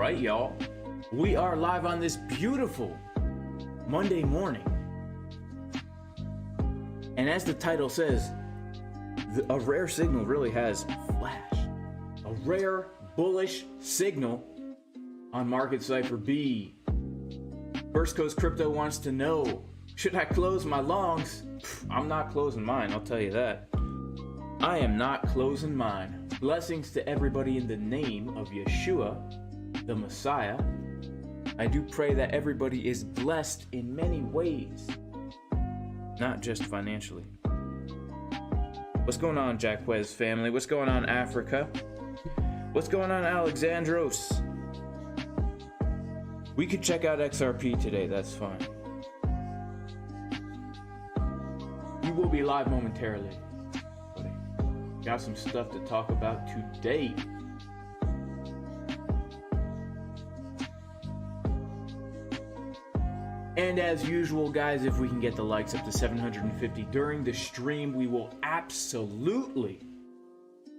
right, y'all. We are live on this beautiful Monday morning. And as the title says, a rare signal really has flashed. A rare bullish signal on Market Cipher B. First Coast Crypto wants to know, should I close my longs? I'm not closing mine, I'll tell you that. I am not closing mine. Blessings to everybody in the name of Yeshua, the Messiah. I do pray that everybody is blessed in many ways, not just financially. What's going on, Jacquez family? What's going on, Africa? What's going on, Alexandros? We could check out XRP today, that's fine. We will be live momentarily. Got some stuff to talk about today. And as usual, guys, if we can get the likes up to 750 during the stream, we will absolutely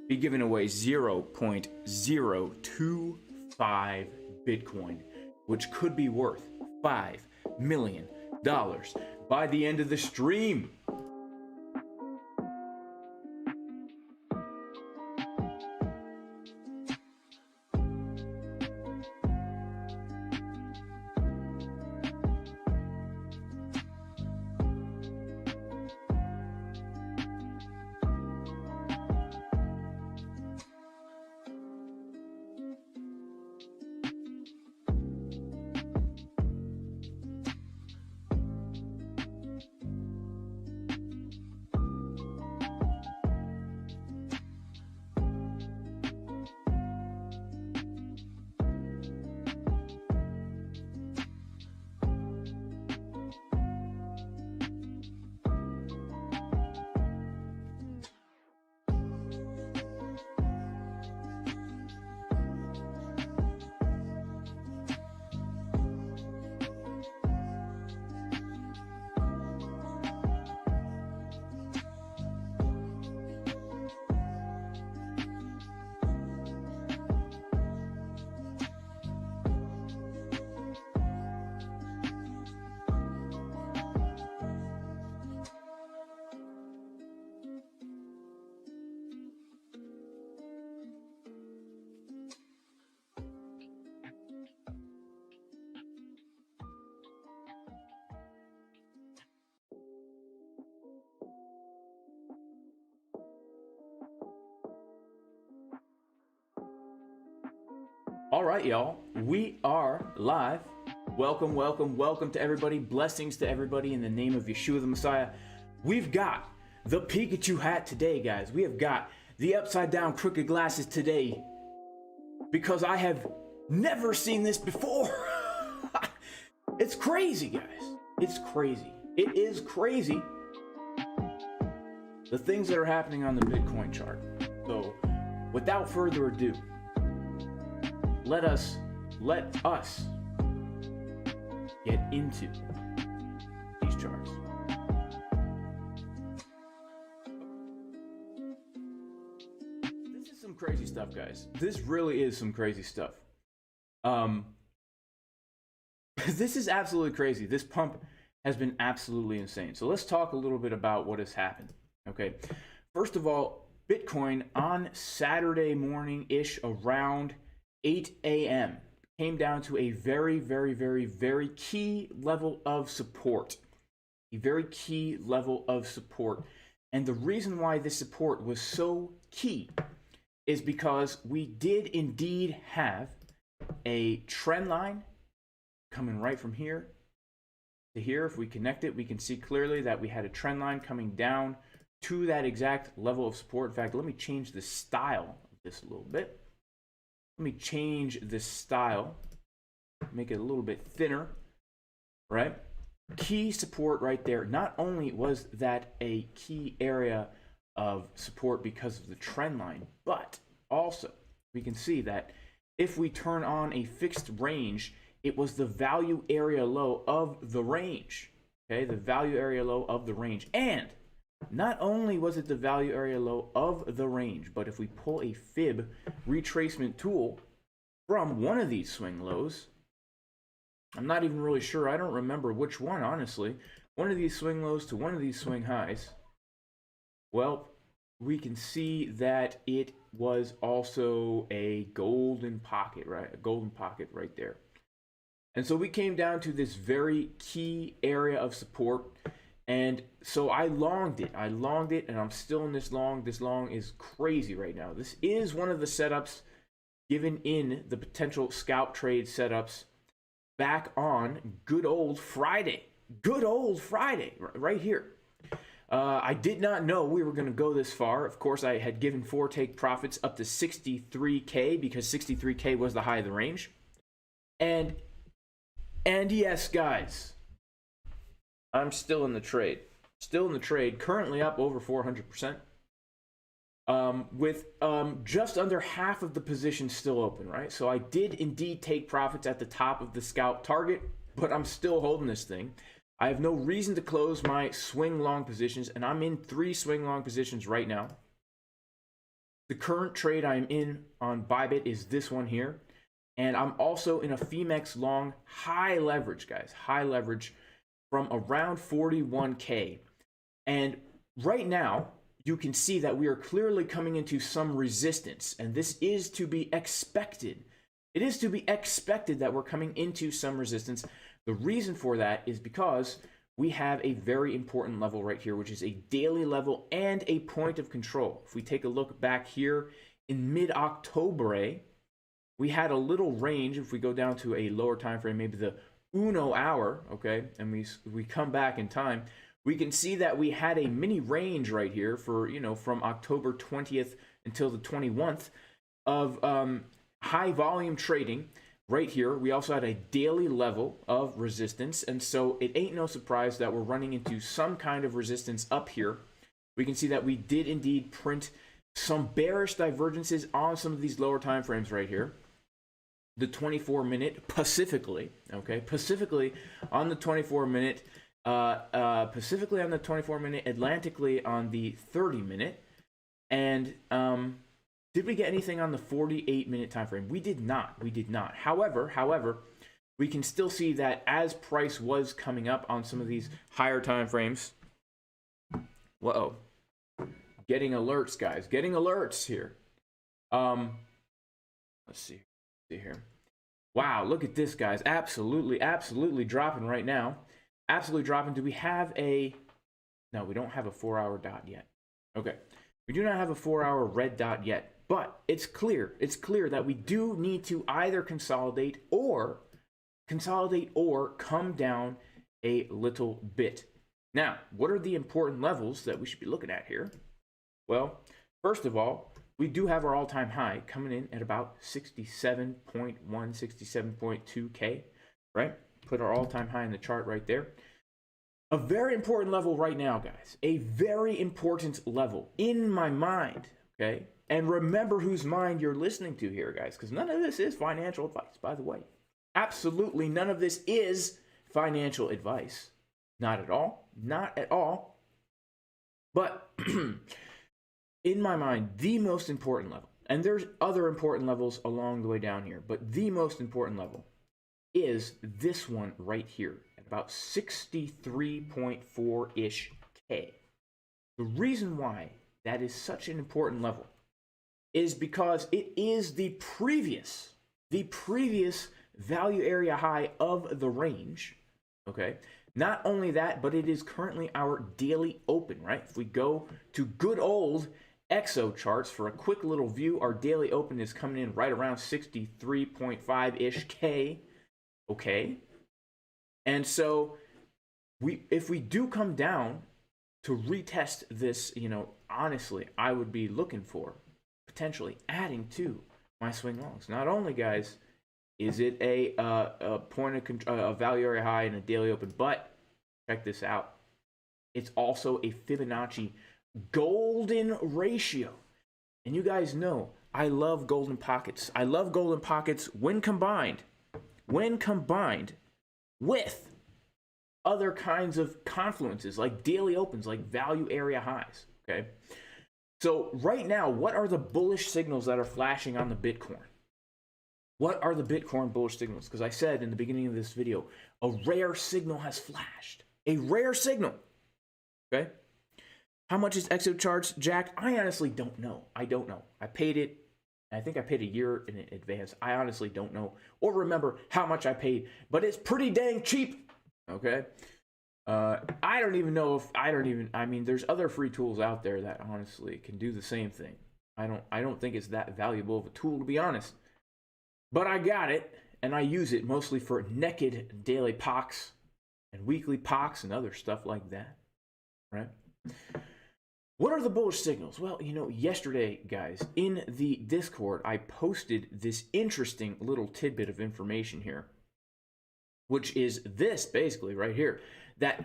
be giving away 0.025 Bitcoin, which could be worth $5 million by the end of the stream. All right, y'all, we are live. Welcome, welcome, welcome to everybody. Blessings to everybody in the name of Yeshua the Messiah. We've got the Pikachu hat today, guys. We have got the upside down crooked glasses today because I have never seen this before. It's crazy, guys. It's crazy. It is crazy. The things that are happening on the Bitcoin chart. So without further ado, let us get into these charts. This is some crazy stuff, guys. This really is some crazy stuff. This is absolutely crazy. This pump has been absolutely insane. So let's talk a little bit about what has happened. Okay. First of all, Bitcoin on Saturday morning-ish around 8 a.m. came down to a very, very, very, very key level of support. A very key level of support. And the reason why this support was so key is because we did indeed have a trend line coming right from here to here. If we connect it, we can see clearly that we had a trend line coming down to that exact level of support. In fact, let me change the style of this a little bit. Let me change this style, make it a little bit thinner, right? Key support right there. Not only was that a key area of support because of the trend line, but also we can see that if we turn on a fixed range, it was the value area low of the range, okay? The value area low of the range. And not only was it the value area low of the range, but if we pull a fib retracement tool, from one of these swing lows. I'm not even really sure. I don't remember which one, honestly. One of these swing lows to one of these swing highs. Well, we can see that it was also a golden pocket, right? A golden pocket right there. And so we came down to this very key area of support. And so I longed it, and I'm still in this long. This long is crazy right now. This is one of the setups given in the potential scalp trade setups back on good old Friday. Good old Friday, right here. I did not know we were going to go this far. Of course, I had given 4 take profits up to 63K because 63K was the high of the range. And yes, guys, I'm still in the trade. Still in the trade, currently up over 400%. With just under half of the position still open, right? So I did indeed take profits at the top of the scalp target, but I'm still holding this thing. I have no reason to close my swing long positions, and I'm in 3 swing long positions right now. The current trade I'm in on Bybit is this one here. And I'm also in a PHEMEX long, high leverage, guys, high leverage from around 41K. And right now, you can see that we are clearly coming into some resistance, and this is to be expected. It is to be expected that we're coming into some resistance. The reason for that is because we have a very important level right here, which is a daily level and a point of control. If we take a look back here in mid-October, we had a little range. If we go down to a lower time frame, maybe the Uno hour, okay, and we come back in time, we can see that we had a mini range right here for, you know, from October 20th until the 21st of high volume trading right here. We also had a daily level of resistance, and so it ain't no surprise that we're running into some kind of resistance up here. We can see that we did indeed print some bearish divergences on some of these lower time frames right here. The 24-minute Pacifically, okay, Pacifically on the 24-minute, Pacifically on the 24-minute, Atlantically on the 30-minute, and did we get anything on the 48-minute time frame? We did not. We did not. However, we can still see that as price was coming up on some of these higher time frames. Whoa, getting alerts, guys. Getting alerts here. Let's see here. Wow, look at this, guys. Absolutely dropping right now. Absolutely dropping. Do we have a... No, we don't have a 4-hour dot yet. Okay. We do not have a 4-hour red dot yet, but it's clear. It's clear that we do need to either consolidate or come down a little bit. Now, what are the important levels that we should be looking at here? Well, first of all, we do have our all-time high coming in at about 67.1, 67.2K, right? Put our all-time high in the chart right there. A very important level right now, guys. A very important level in my mind, okay? And remember whose mind you're listening to here, guys, because none of this is financial advice, by the way. Absolutely none of this is financial advice. Not at all. Not at all. But in my mind, the most important level, and there's other important levels along the way down here, but the most important level is this one right here at about 63.4-ish K. The reason why that is such an important level is because it is the previous value area high of the range, okay? Not only that, but it is currently our daily open, right? If we go to good old EXO charts for a quick little view, our daily open is coming in right around 63.5-ish K, okay? And so if we do come down to retest this, you know, honestly, I would be looking for potentially adding to my swing longs. Not only, guys, is it a point of control, a value area high and a daily open, but check this out. It's also a Fibonacci golden ratio. And you guys know I love golden pockets. I love golden pockets when combined with other kinds of confluences like daily opens, like value area highs, okay? So right now, what are the bullish signals that are flashing on the Bitcoin? What are the Bitcoin bullish signals? Because I said in the beginning of this video, a rare signal has flashed. A rare signal. Okay? How much is EXO charged, Jack? I honestly don't know. I don't know. I paid it. I think I paid a year in advance. I honestly don't know or remember how much I paid, but it's pretty dang cheap. Okay? I don't even know if I mean, there's other free tools out there that honestly can do the same thing. I don't think it's that valuable of a tool, to be honest. But I got it, and I use it mostly for naked daily POCs and weekly POCs and other stuff like that, right? What are the bullish signals? Well, you know, yesterday, guys, in the Discord, I posted this interesting little tidbit of information here, which is this, basically, right here, that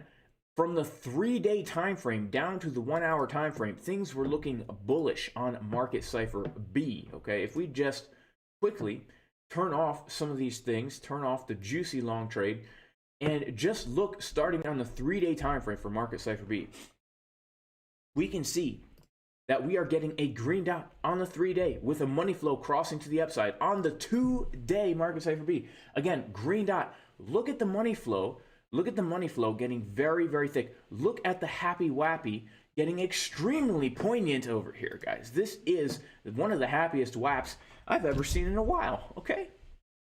from the 3-day time frame down to the 1-hour time frame, things were looking bullish on Market Cipher B, okay? If we just quickly turn off some of these things, turn off the juicy long trade, and just look starting on the 3-day time frame for Market Cipher B, we can see that we are getting a green dot on the 3-day with a money flow crossing to the upside. On the 2-day Market Cipher B, again, green dot. Look at the money flow. Look at the money flow getting very, very thick. Look at the happy wappy getting extremely poignant over here, guys. This is one of the happiest waps I've ever seen in a while, okay?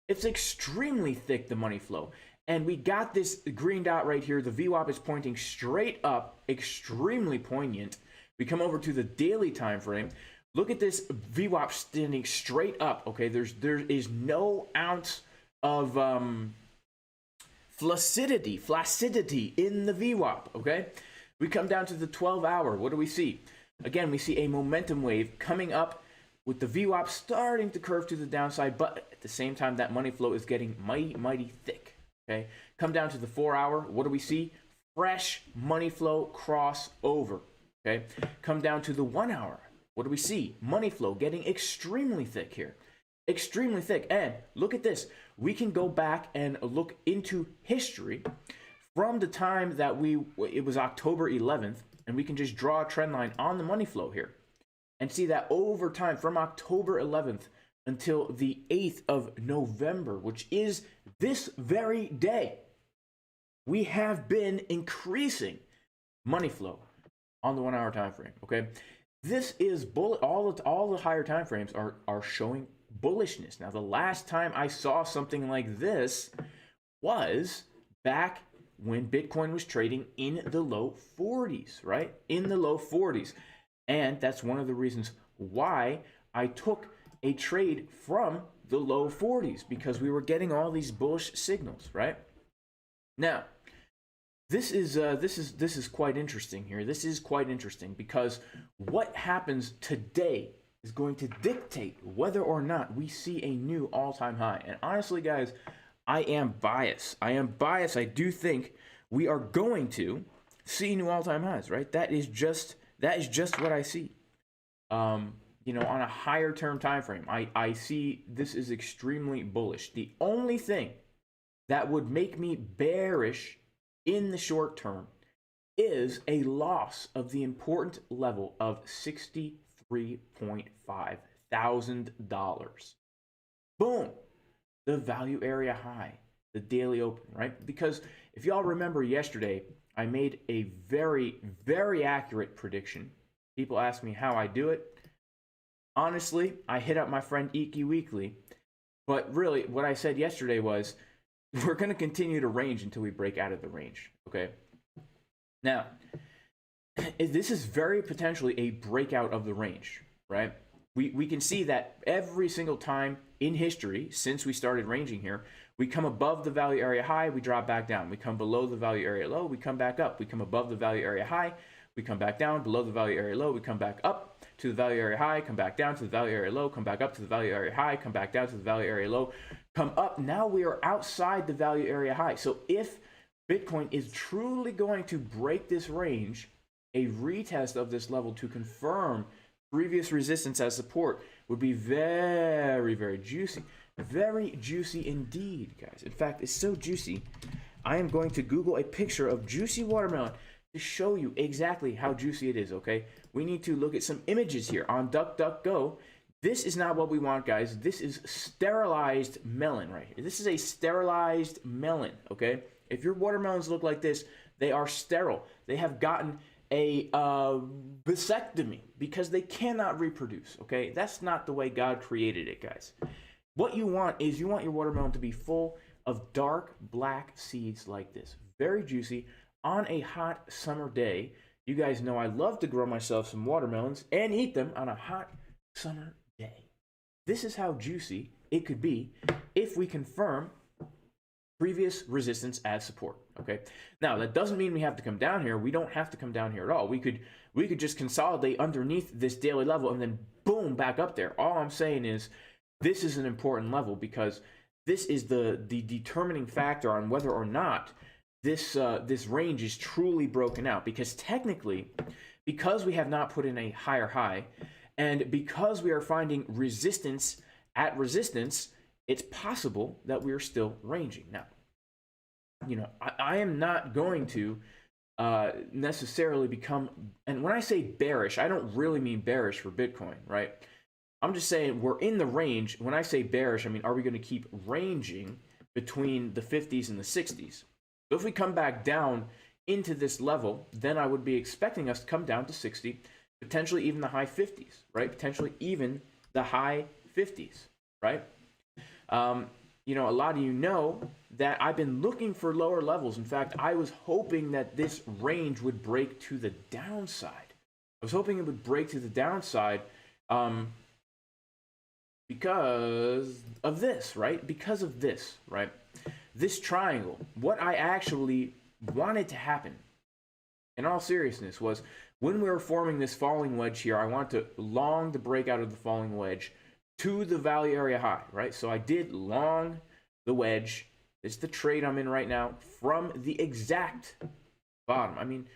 It's extremely thick, the money flow. And we got this green dot right here. The VWAP is pointing straight up, extremely poignant. We come over to the daily time frame. Look at this VWAP standing straight up, okay? There is no ounce of flaccidity in the VWAP, okay? We come down to the 12-hour. What do we see? Again, we see a momentum wave coming up with the VWAP starting to curve to the downside, but at the same time, that money flow is getting mighty, mighty thick, okay? Come down to the 4-hour. What do we see? Fresh money flow crossover, okay? Come down to the 1-hour. What do we see? Money flow getting extremely thick here. Extremely thick. And look at this. We can go back and look into history from the time that it was October 11th, and we can just draw a trend line on the money flow here and see that over time from October 11th until the 8th of November, which is this very day, we have been increasing money flow on the 1-hour time frame, okay? This is all the higher time frames are showing bullishness. Now, the last time I saw something like this was back when Bitcoin was trading in the low 40s, right? In the low 40s. And that's one of the reasons why I took a trade from the low 40s, because we were getting all these bullish signals, right? Now, this is quite interesting here. This is quite interesting because what happens today is going to dictate whether or not we see a new all-time high. And honestly, guys, I am biased. I do think we are going to see new all-time highs, right? That is just what I see. You know, on a higher term time frame, I see this is extremely bullish. The only thing that would make me bearish in the short term is a loss of the important level of $63.5 thousand. Boom, the value area high, the daily open, right? Because if y'all remember yesterday, I made a very, very accurate prediction. People ask me how I do it. Honestly, I hit up my friend Iki Weekly, but really what I said yesterday was we're going to continue to range until we break out of the range, okay? Now, this is very potentially a breakout of the range, right? We can see that every single time in history since we started ranging here, we come above the value area high, we drop back down. We come below the value area low, we come back up. We come above the value area high, we come back down. Below the value area low, we come back up to the value area high, come back down to the value area low, come back up to the value area high, come back down to the value area low, come up. Now we are outside the value area high. So if Bitcoin is truly going to break this range, a retest of this level to confirm previous resistance as support would be very, very juicy. Very juicy indeed, guys. In fact, it's so juicy, I am going to Google a picture of juicy watermelon to show you exactly how juicy it is, okay? We need to look at some images here on DuckDuckGo. This is not what we want, guys. This is sterilized melon right here. This is a sterilized melon, okay? If your watermelons look like this, they are sterile. They have gotten a vasectomy because they cannot reproduce, okay? That's not the way God created it, guys. What you want is you want your watermelon to be full of dark black seeds like this. Very juicy on a hot summer day. You guys know I love to grow myself some watermelons and eat them on a hot summer day. This is how juicy it could be if we confirm previous resistance as support. Okay. Now that doesn't mean we have to come down here. We don't have to come down here at all. We could just consolidate underneath this daily level and then boom, back up there. All I'm saying is this is an important level because this is the determining factor on whether or not this range is truly broken out. Because technically, because we have not put in a higher high, and because we are finding resistance at resistance, it's possible that we are still ranging. Now, you know, I am not going to necessarily become, and when I say bearish, I don't really mean bearish for Bitcoin, right? I'm just saying we're in the range. When I say bearish, I mean, are we going to keep ranging between the 50s and the 60s? So if we come back down into this level, then I would be expecting us to come down to 60, potentially even the high 50s, right? Potentially even the high 50s, right? You know, a lot of you know that I've been looking for lower levels. In fact, I was hoping that this range would break to the downside. I was hoping it would break to the downside because of this, right? Because of this, right? This triangle. What I actually wanted to happen, in all seriousness, was when we were forming this falling wedge here, I want to long the breakout of the falling wedge to the value area high, right? So I did long the wedge. It's the trade I'm in right now from the exact bottom. I mean,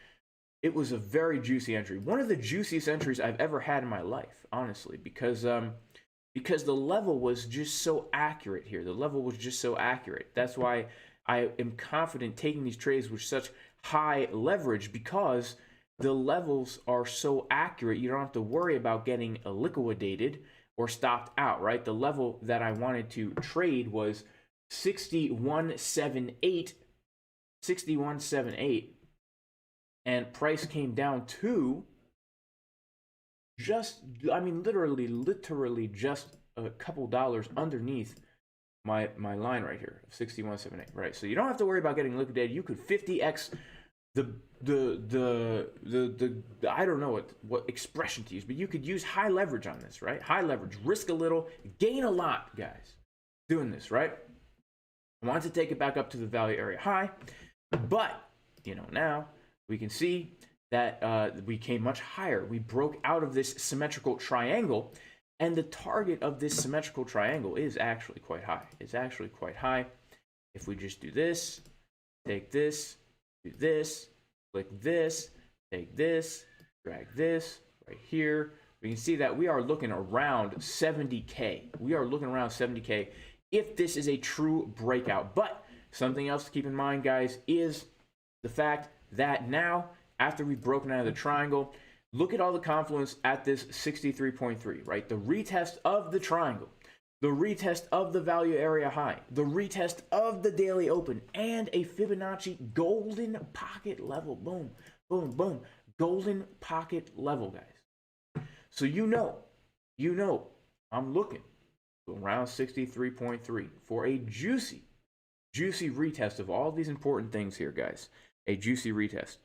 it was a very juicy entry. One of the juiciest entries I've ever had in my life, honestly, because the level was just so accurate here. The level was just so accurate. That's why I am confident taking these trades with such high leverage, because the levels are so accurate. You don't have to worry about getting liquidated or stopped out, right? The level that I wanted to trade was 6178, and price came down to just, I mean, literally just a couple dollars underneath my line right here of 6178, right? So you don't have to worry about getting liquidated. You could 50x the I don't know what expression to use, but you could use high leverage on this, right? High leverage, risk a little, gain a lot, guys, doing this, right? I want to take it back up to the value area high, but you know, now we can see that we came much higher. We broke out of this symmetrical triangle, and the target of this symmetrical triangle is actually quite high. It's actually quite high. If we just do this, take this, do this, click this, take this, drag this right here, we can see that we are looking around 70K. We are looking around 70K if this is a true breakout. But something else to keep in mind, guys, is the fact that now, after we've broken out of the triangle, look at all the confluence at this 63.3, right? The retest of the triangle, the retest of the value area high, the retest of the daily open, and a Fibonacci golden pocket level. Boom, boom, boom. Golden pocket level, guys. So you know, I'm looking around 63.3 for a juicy retest of all these important things here, guys. A juicy retest.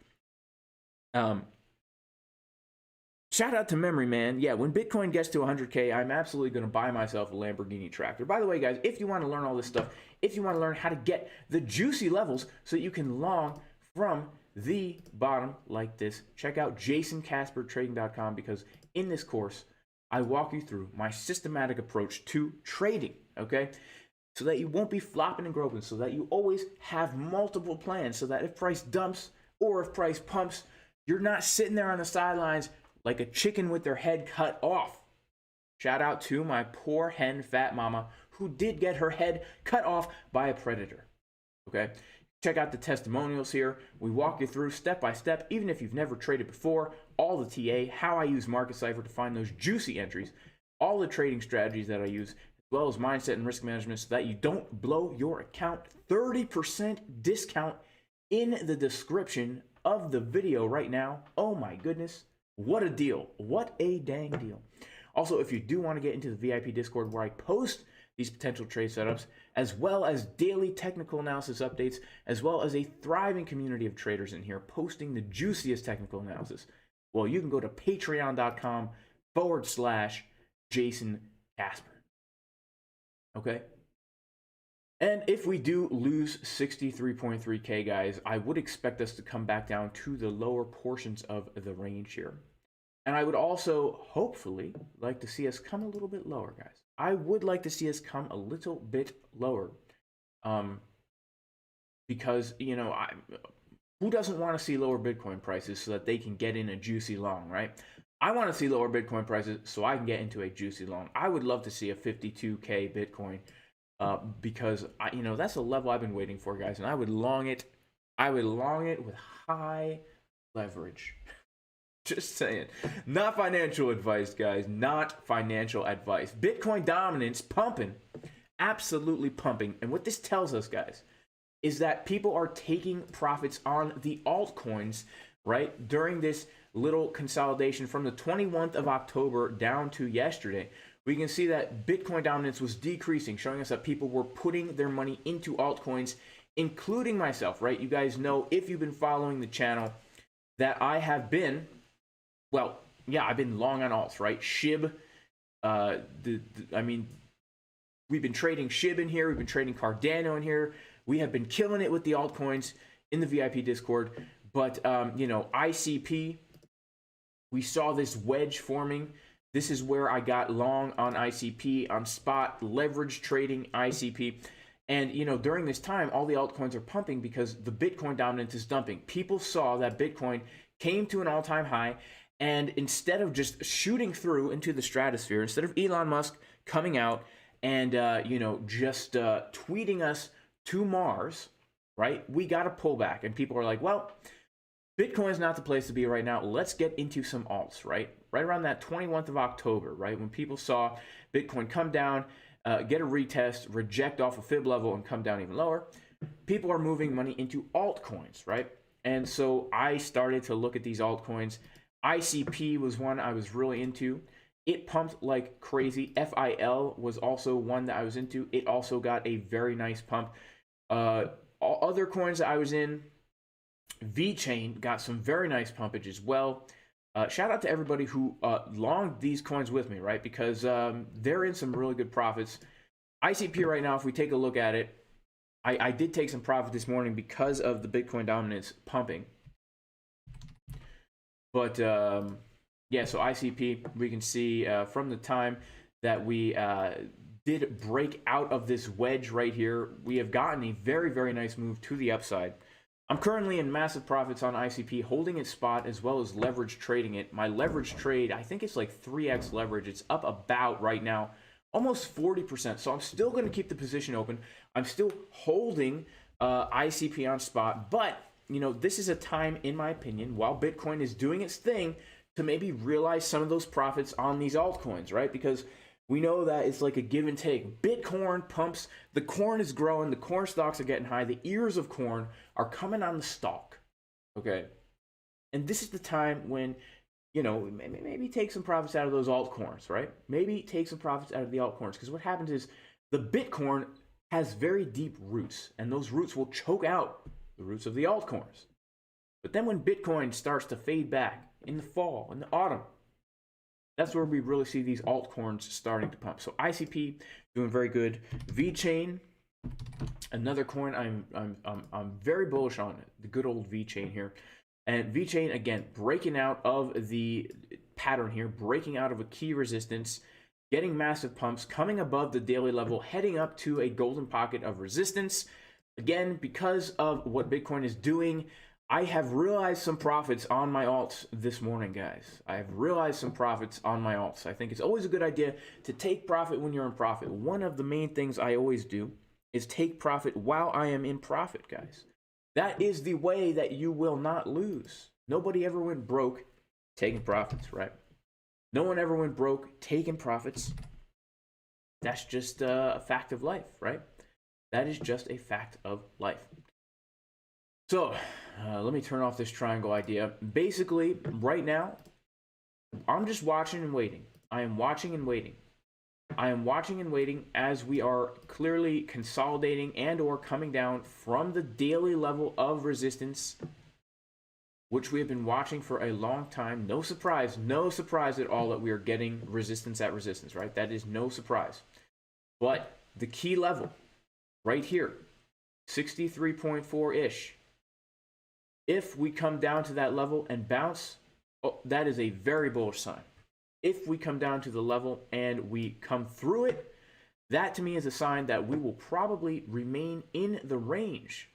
Shout out to Memory Man. Yeah, when Bitcoin gets to 100K, I'm absolutely going to buy myself a Lamborghini tractor. By the way, guys, if you want to learn all this stuff, if you want to learn how to get the juicy levels so that you can long from the bottom like this, check out jasoncaspertrading.com, because in this course, I walk you through my systematic approach to trading, okay? So that you won't be flopping and groping, so that you always have multiple plans, so that if price dumps or if price pumps, you're not sitting there on the sidelines like a chicken with their head cut off. Shout out to my poor hen fat mama who did get her head cut off by a predator. Okay? Check out the testimonials here. We walk you through step by step, even if you've never traded before, all the TA, how I use Market Cipher to find those juicy entries, all the trading strategies that I use, as well as mindset and risk management, so that you don't blow your account. 30% discount in the description of the video right now. Oh my goodness, what a deal. What a dang deal. Also, if you do want to get into the VIP Discord where I post these potential trade setups, as well as daily technical analysis updates, as well as a thriving community of traders in here posting the juiciest technical analysis, well, you can go to patreon.com/Jason Casper. Okay? And if we do lose 63.3K, guys, I would expect us to come back down to the lower portions of the range here. And I would also, hopefully, like to see us come a little bit lower, guys. I would like to see us come a little bit lower. Because, you know, who doesn't want to see lower Bitcoin prices so that they can get in a juicy long, right? I want to see lower Bitcoin prices so I can get into a juicy long. I would love to see a 52K Bitcoin. Because you know, that's a level I've been waiting for, guys, and I would long it. I would long it with high leverage. Just saying. Not financial advice, guys. Not financial advice. Bitcoin dominance pumping, absolutely pumping. And what this tells us, guys, is that people are taking profits on the altcoins, right, during this little consolidation from the 21st of October down to yesterday. We can see that Bitcoin dominance was decreasing, showing us that people were putting their money into altcoins, including myself, right? You guys know, if you've been following the channel, that I have been, well, yeah, I've been long on alts, right? SHIB, I mean, we've been trading SHIB in here, we've been trading Cardano in here, we have been killing it with the altcoins in the VIP Discord, but, you know, ICP, we saw this wedge forming. This is where I got long on ICP, on spot, leverage trading ICP. And, you know, during this time, all the altcoins are pumping because the Bitcoin dominance is dumping. People saw that Bitcoin came to an all-time high, and instead of just shooting through into the stratosphere, instead of Elon Musk coming out and, you know, just tweeting us to Mars, right, we got a pullback. And people are like, well, Bitcoin is not the place to be right now. Let's get into some alts, right? Right around that 21st of October, right? When people saw Bitcoin come down, get a retest, reject off a fib level, and come down even lower, people are moving money into altcoins, right? And so I started to look at these altcoins. ICP was one I was really into. It pumped like crazy. FIL was also one that I was into. It also got a very nice pump. Other coins that I was in, VeChain got some very nice pumpage as well. Shout out to everybody who longed these coins with me, right? Because they're in some really good profits. ICP right now, if we take a look at it, I did take some profit this morning because of the Bitcoin dominance pumping. But yeah, so ICP, we can see from the time that we did break out of this wedge right here, we have gotten a very, very nice move to the upside. I'm currently in massive profits on ICP, holding its spot as well as leverage trading it. My leverage trade, I think it's like 3x leverage. It's up about right now, almost 40%. So I'm still going to keep the position open. I'm still holding ICP on spot. But, you know, this is a time, in my opinion, while Bitcoin is doing its thing, to maybe realize some of those profits on these altcoins, right? Because we know that it's like a give and take. Bitcoin pumps, the corn is growing, the corn stalks are getting high, the ears of corn are coming on the stalk, okay? And this is the time when, you know, maybe take some profits out of those altcoins, right? Maybe take some profits out of the altcoins, because what happens is the Bitcoin has very deep roots, and those roots will choke out the roots of the altcoins. But then when Bitcoin starts to fade back in the fall, in the autumn, that's where we really see these altcoins starting to pump. So ICP doing very good. VeChain, another coin I'm very bullish on it, the good old VeChain here. And VeChain, again, breaking out of the pattern here, breaking out of a key resistance, getting massive pumps, coming above the daily level, heading up to a golden pocket of resistance. Again, because of what Bitcoin is doing, I have realized some profits on my alts this morning, guys. I have realized some profits on my alts. I think it's always a good idea to take profit when you're in profit. One of the main things I always do is take profit while I am in profit, guys. That is the way that you will not lose. Nobody ever went broke taking profits, right? No one ever went broke taking profits. That's just a fact of life, right? That is just a fact of life. So let me turn off this triangle idea. Basically, right now, I'm just watching and waiting. I am watching and waiting. I am watching and waiting as we are clearly consolidating and or coming down from the daily level of resistance, which we have been watching for a long time. No surprise at all that we are getting resistance at resistance, right? That is no surprise. But the key level right here, 63.4-ish, if we come down to that level and bounce, that is a very bullish sign. If we come down to the level and we come through it, that to me is a sign that we will probably remain in the range,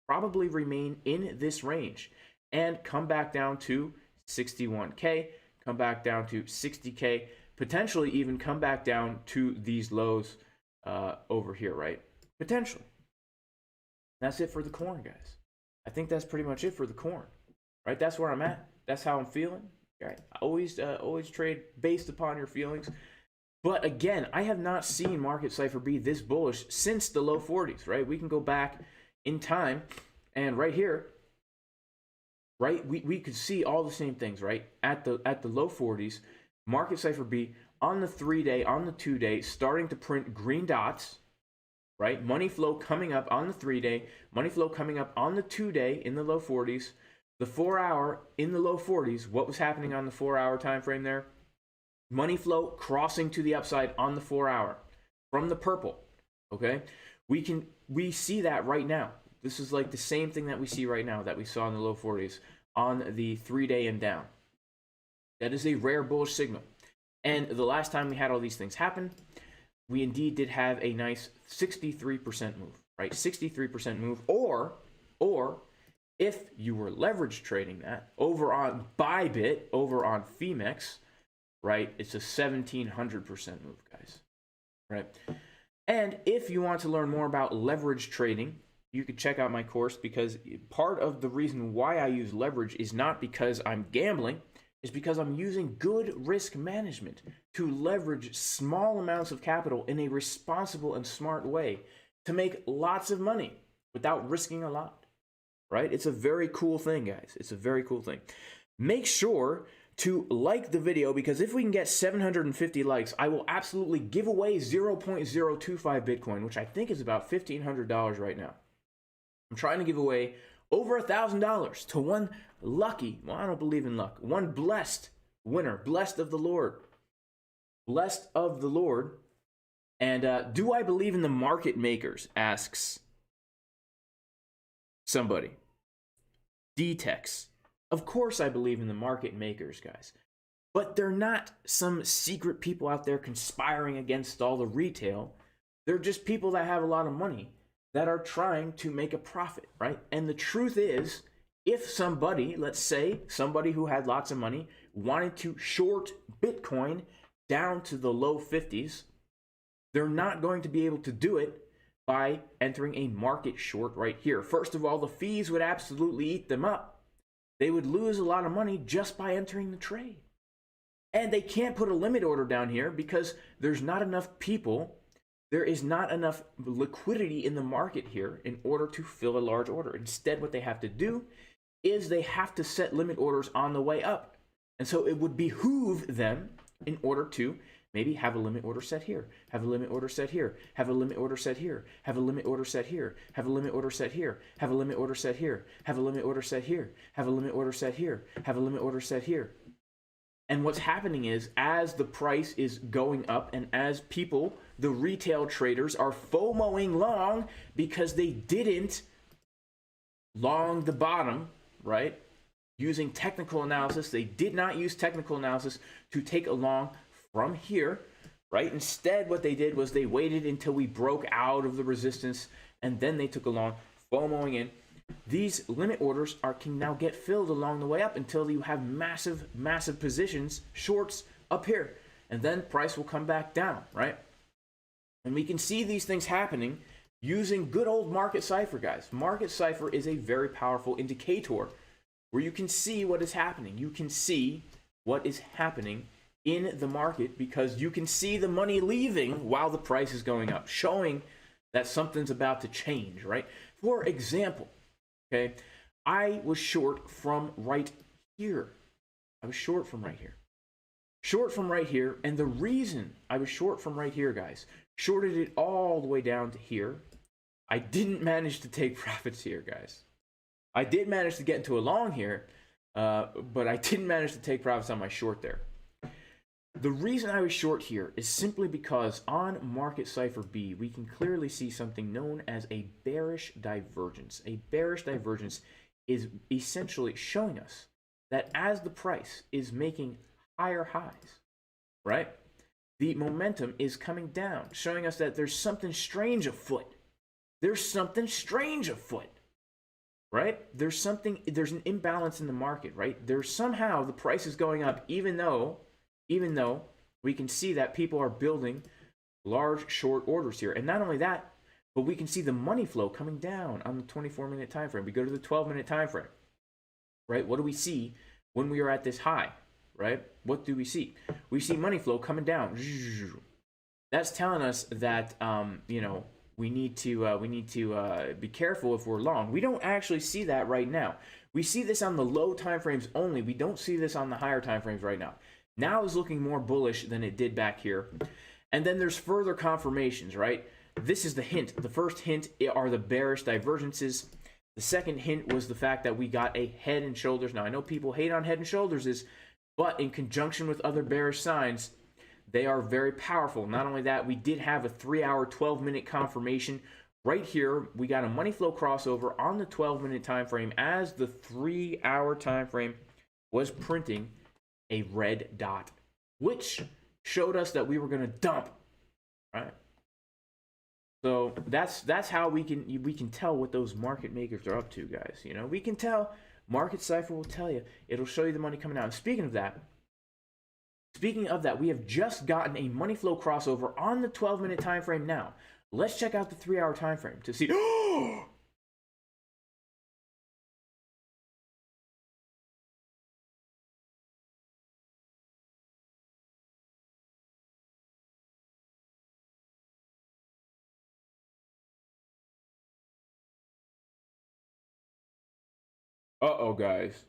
probably remain in this range, and come back down to 61K, come back down to 60K, potentially even come back down to these lows over here, right? Potentially. That's it for the corn, guys. I think that's pretty much it for the corn, right? That's where I'm at. That's how I'm feeling. Right? Always trade based upon your feelings. But again, I have not seen Market Cipher be this bullish since the low 40s, right? We can go back in time, and right here, right, we could see all the same things, right? At the low 40s, Market Cipher B on the 3-day, on the 2-day, starting to print green dots, right? Money flow coming up on the 3-day, money flow coming up on the 2-day in the low 40s. The 4-hour in the low 40s, what was happening on the 4-hour time frame there? Money flow crossing to the upside on the 4-hour from the purple, okay? We see that right now. This is like the same thing that we see right now that we saw in the low 40s on the 3-day and down. That is a rare bullish signal. And the last time we had all these things happen, we indeed did have a nice 63% move, right? 63% move, or if you were leverage trading that over on Bybit, over on PHEMEX, right, it's a 1700% move, guys, right? And if you want to learn more about leverage trading, you could check out my course, because part of the reason why I use leverage is not because I'm gambling, it's because I'm using good risk management to leverage small amounts of capital in a responsible and smart way to make lots of money without risking a lot. Right? It's a very cool thing, guys. It's a very cool thing. Make sure to like the video, because if we can get 750 likes, I will absolutely give away 0.025 Bitcoin, which I think is about $1,500 right now. I'm trying to give away over $1,000 to one lucky, well, I don't believe in luck, one blessed winner, blessed of the Lord. Blessed of the Lord. And do I believe in the market makers, asks somebody. D-Tex. Of course I believe in the market makers, guys. But they're not some secret people out there conspiring against all the retail. They're just people that have a lot of money that are trying to make a profit, right? And the truth is, if somebody, let's say somebody who had lots of money, wanted to short Bitcoin down to the low 50s, they're not going to be able to do it by entering a market short right here. First of all, the fees would absolutely eat them up. They would lose a lot of money just by entering the trade. And they can't put a limit order down here because there's not enough people. There is not enough liquidity in the market here in order to fill a large order. Instead, what they have to do is they have to set limit orders on the way up. And so it would behoove them, in order to maybe have a limit order set here, have a limit order set here, have a limit order set here, have a limit order set here, have a limit order set here, have a limit order set here, have a limit order set here, have a limit order set here, have a limit order set here. And what's happening is, as the price is going up and as people, the retail traders, are FOMOing long because they didn't long the bottom, right? Using technical analysis. They did not use technical analysis to take a long from here, right? Instead, what they did was they waited until we broke out of the resistance, and then they took a long, FOMOing in. These limit orders can now get filled along the way up until you have massive positions, shorts up here, and then price will come back down, right? And we can see these things happening using good old Market Cipher, guys. Market Cipher is a very powerful indicator where you can see what is happening. You can see what is happening in the market because you can see the money leaving while the price is going up, showing that something's about to change, right? For example, okay, I was short from right here. I was short from right here. Short from right here, and the reason I was short from right here, guys, shorted it all the way down to here. I didn't manage to take profits here, guys. I did manage to get into a long here, but I didn't manage to take profits on my short there. The reason I was short here is simply because on Market Cipher B, we can clearly see something known as a bearish divergence. A bearish divergence is essentially showing us that as the price is making higher highs, right, the momentum is coming down, showing us that there's something strange afoot. There's something strange afoot, right? There's an imbalance in the market, right? There's somehow the price is going up, even though we can see that people are building large short orders here. And not only that, but we can see the money flow coming down on the 24-minute time frame. We go to the 12-minute time frame, right? What do we see when we are at this high, right? What do we see? We see money flow coming down. That's telling us that we need to be careful if we're long. We don't actually see that right now. We see this on the low time frames only. We don't see this on the higher time frames right now. Now it's looking more bullish than it did back here. And then there's further confirmations, right? This is the hint. The first hint are the bearish divergences. The second hint was the fact that we got a head and shoulders. Now, I know people hate on head and shoulders, but in conjunction with other bearish signs, they are very powerful. Not only that, we did have a 3-hour, 12-minute confirmation. Right here, we got a money flow crossover on the 12-minute time frame as the 3-hour time frame was printing a red dot, which showed us that we were going to dump, right? So that's how we can tell what those market makers are up to, guys. You know, we can tell. Market Cipher will tell you. It'll show you the money coming out. And speaking of that, we have just gotten a money flow crossover on the 12-minute time frame now. Let's check out the 3-hour time frame to see. Uh-oh, guys.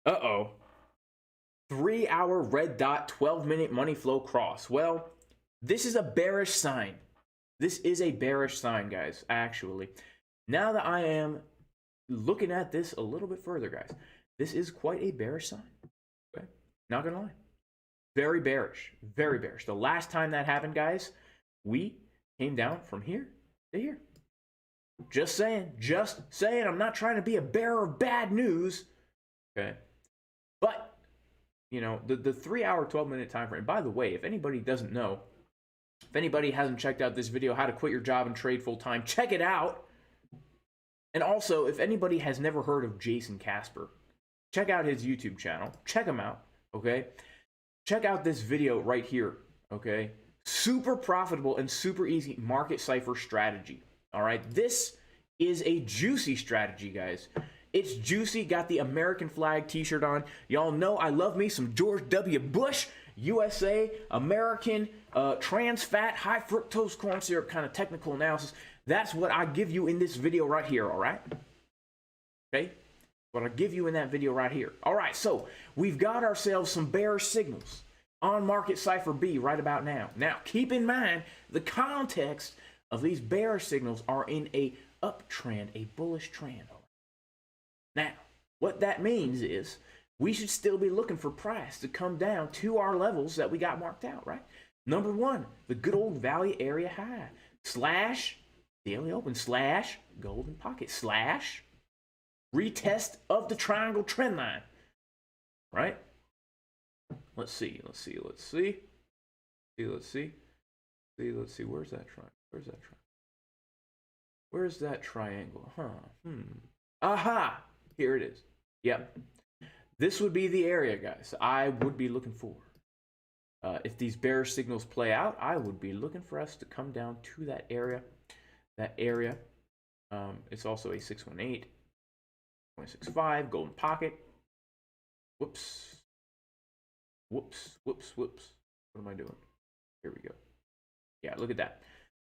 Uh-oh. 3-hour red dot, 12-minute money flow cross. Well, this is a bearish sign. This is a bearish sign, guys, actually. Now that I am looking at this a little bit further, guys, this is quite a bearish sign. Okay? Not gonna lie. Very bearish. Very bearish. The last time that happened, guys, we came down from here to here. Just saying. Just saying. I'm not trying to be a bearer of bad news. Okay? But, you know, the 3-hour, 12-minute time frame. By the way, if anybody doesn't know, if anybody hasn't checked out this video, how to quit your job and trade full time, check it out. And also, if anybody has never heard of Jason Casper, check out his YouTube channel. Check him out, okay? Check out this video right here, okay? Super profitable and super easy Market Cipher strategy, all right? This is a juicy strategy, guys. It's juicy. Got the American flag t-shirt on. Y'all know I love me some George W. Bush, USA, American, trans fat, high fructose corn syrup kind of technical analysis. That's what I give you in this video right here, all right? Okay? What I give you in that video right here. All right, so we've got ourselves some bearish signals on Market Cipher B right about now. Now, keep in mind the context of these bearish signals are in a uptrend, a bullish trend. Now, what that means is we should still be looking for price to come down to our levels that we got marked out, right? Number one, the good old value area high, slash daily open, slash golden pocket, slash retest of the triangle trend line, right? Let's see. Where's that triangle? Where's that triangle? Aha! Here it is. Yep. This would be the area, guys, I would be looking for. If these bearish signals play out, I would be looking for us to come down to that area. It's also a 618, 0.65, golden pocket. Whoops. Whoops. What am I doing? Here we go. Yeah, look at that.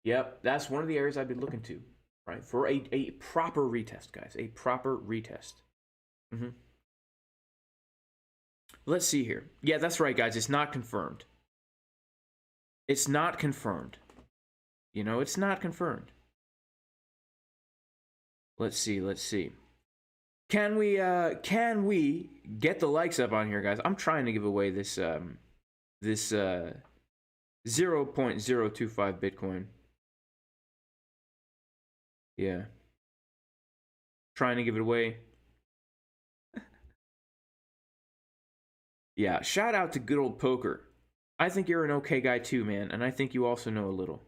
Yep, that's one of the areas I've been looking to, right? For a proper retest, guys. A proper retest. Let's see here. Yeah, that's right, guys. It's not confirmed. It's not confirmed. You know, it's not confirmed. Let's see. Can we get the likes up on here, guys? I'm trying to give away this 0.025 Bitcoin. Yeah. Trying to give it away. Yeah, shout out to good old Poker. I think you're an okay guy too, man, and I think you also know a little.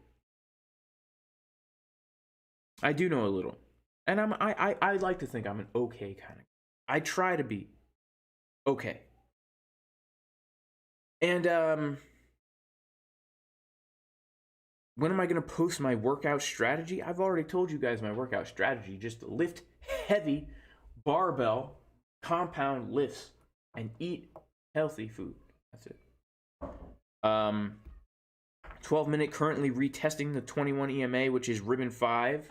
I do know a little. And I like to think I'm an okay kind of. I try to be okay. And when am I going to post my workout strategy? I've already told you guys my workout strategy. Just lift heavy barbell compound lifts and eat healthy food. That's it. 12-minute currently retesting the 21 EMA, which is ribbon 5.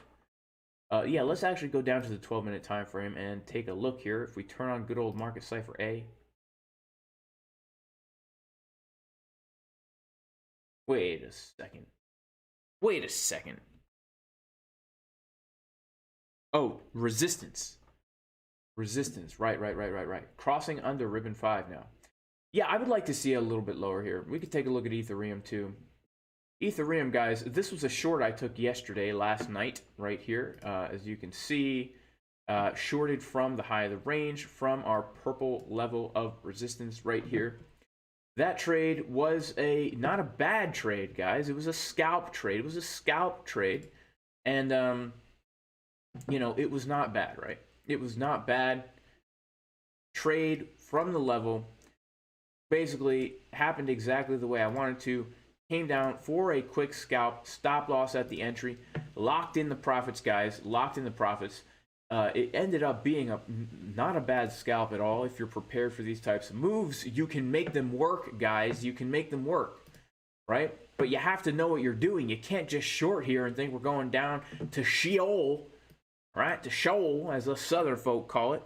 Yeah, let's actually go down to the 12-minute time frame and take a look here. If we turn on good old Market Cipher A. Wait a second. Oh, resistance. Right. Crossing under ribbon 5 now. Yeah, I would like to see a little bit lower here. We could take a look at Ethereum too. Ethereum, guys, this was a short I took last night, right here. As you can see, shorted from the high of the range, from our purple level of resistance right here. That trade was not a bad trade, guys. It was a scalp trade. And, you know, it was not bad, right? It was not bad. Trade from the level basically happened exactly the way I wanted to. Came down for a quick scalp, stop loss at the entry, locked in the profits, guys, It ended up being not a bad scalp at all. If you're prepared for these types of moves, you can make them work, guys. You can make them work, right? But you have to know what you're doing. You can't just short here and think we're going down to Sheol, right? To Sheol, as us Southern folk call it,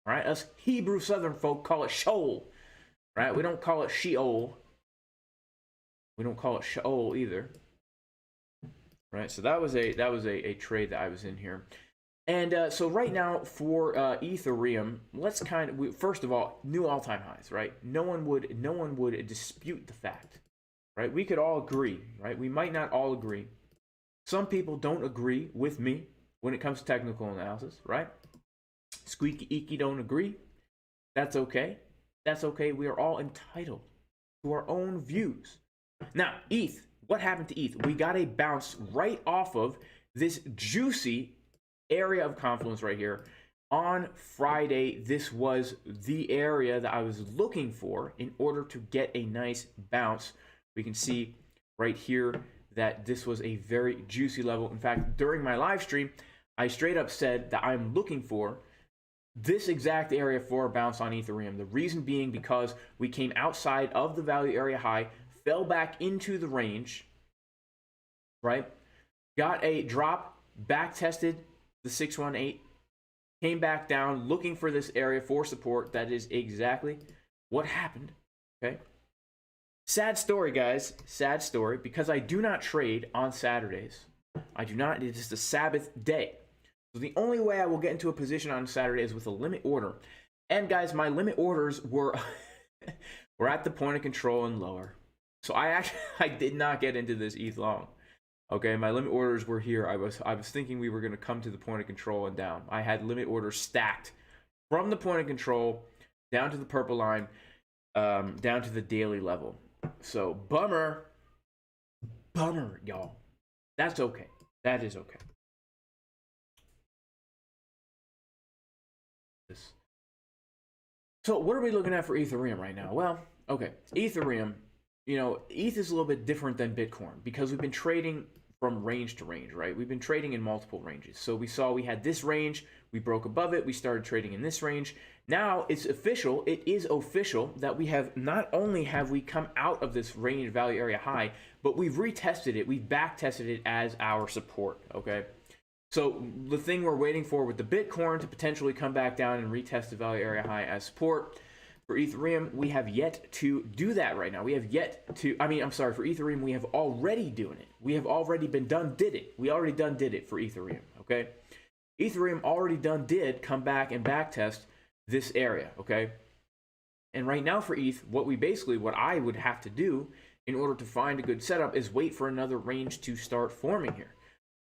right? Us Hebrew Southern folk call it Sheol, right? We don't call it Sheol. We don't call it Sheol either, right? So that was a trade that I was in here. And so right now for Ethereum, let's first of all, new all-time highs, right? No one would dispute the fact, right? We could all agree, right? We might not all agree. Some people don't agree with me when it comes to technical analysis, right? Squeaky Eeky don't agree. That's okay. We are all entitled to our own views. Now, ETH, what happened to ETH? We got a bounce right off of this juicy area of confluence right here on Friday. This was the area that I was looking for in order to get a nice bounce. We can see right here that this was a very juicy level. In fact, during my live stream, I straight up said that I'm looking for this exact area for a bounce on Ethereum. The reason being because we came outside of the value area high, fell back into the range, right? Got a drop, back tested the 618, came back down looking for this area for support. That is exactly what happened. Okay, sad story, guys, sad story, because I do not trade on Saturdays. It is the Sabbath day, so the only way I will get into a position on Saturday is with a limit order. And guys, my limit orders were were at the point of control and lower, so I did not get into this ETH long. Okay, my limit orders were here. I was thinking we were going to come to the point of control and down. I had limit orders stacked from the point of control down to the purple line, down to the daily level. So bummer, y'all. That's okay. That is okay. So what are we looking at for Ethereum right now? Well, okay, Ethereum. You know, ETH is a little bit different than Bitcoin because we've been trading from range to range, right? We've been trading in multiple ranges. So we saw we had this range, we broke above it, we started trading in this range. Now it's official, it is official that we have, not only have we come out of this range value area high, but we've retested it, we've back tested it as our support, okay? So the thing we're waiting for with the Bitcoin to potentially come back down and retest the value area high as support. For Ethereum, we have yet to do that right now. We have yet to, for Ethereum, we have already doing it. We have already did it. We already did it for Ethereum, okay? Ethereum already did come back and back test this area, okay? And right now for ETH, what I would have to do in order to find a good setup is wait for another range to start forming here,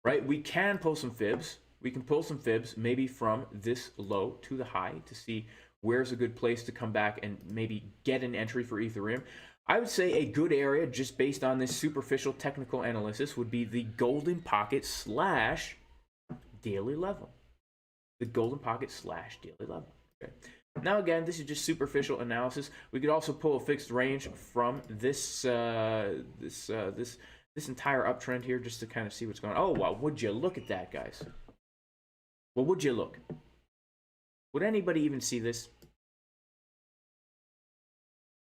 right? We can pull some fibs. We can pull some fibs maybe from this low to the high to see where's a good place to come back and maybe get an entry for Ethereum. I would say a good area, just based on this superficial technical analysis, would be the golden pocket slash daily level. The golden pocket slash daily level. Okay. Now again, this is just superficial analysis. We could also pull a fixed range from this this entire uptrend here, just to kind of see what's going on. Oh wow, would you look at that, guys? Well, would you look? Would anybody even see this?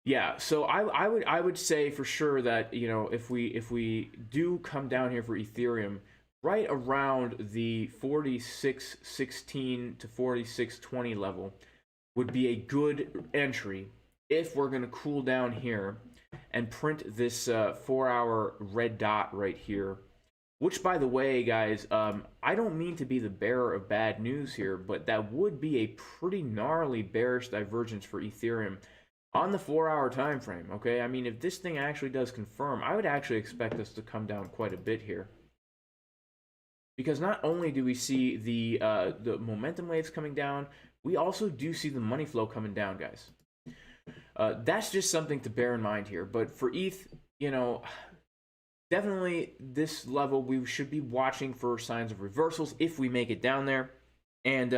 Yeah, so I would say for sure that, you know, if we do come down here for Ethereum, right around the 46.16 to 46.20 level would be a good entry if we're going to cool down here and print this 4-hour red dot right here. Which, by the way, guys, I don't mean to be the bearer of bad news here, but that would be a pretty gnarly bearish divergence for Ethereum on the 4-hour time frame, okay? I mean, if this thing actually does confirm, I would actually expect us to come down quite a bit here. Because not only do we see the momentum waves coming down, we also do see the money flow coming down, guys. That's just something to bear in mind here. But for ETH, you know, definitely this level, we should be watching for signs of reversals if we make it down there. And,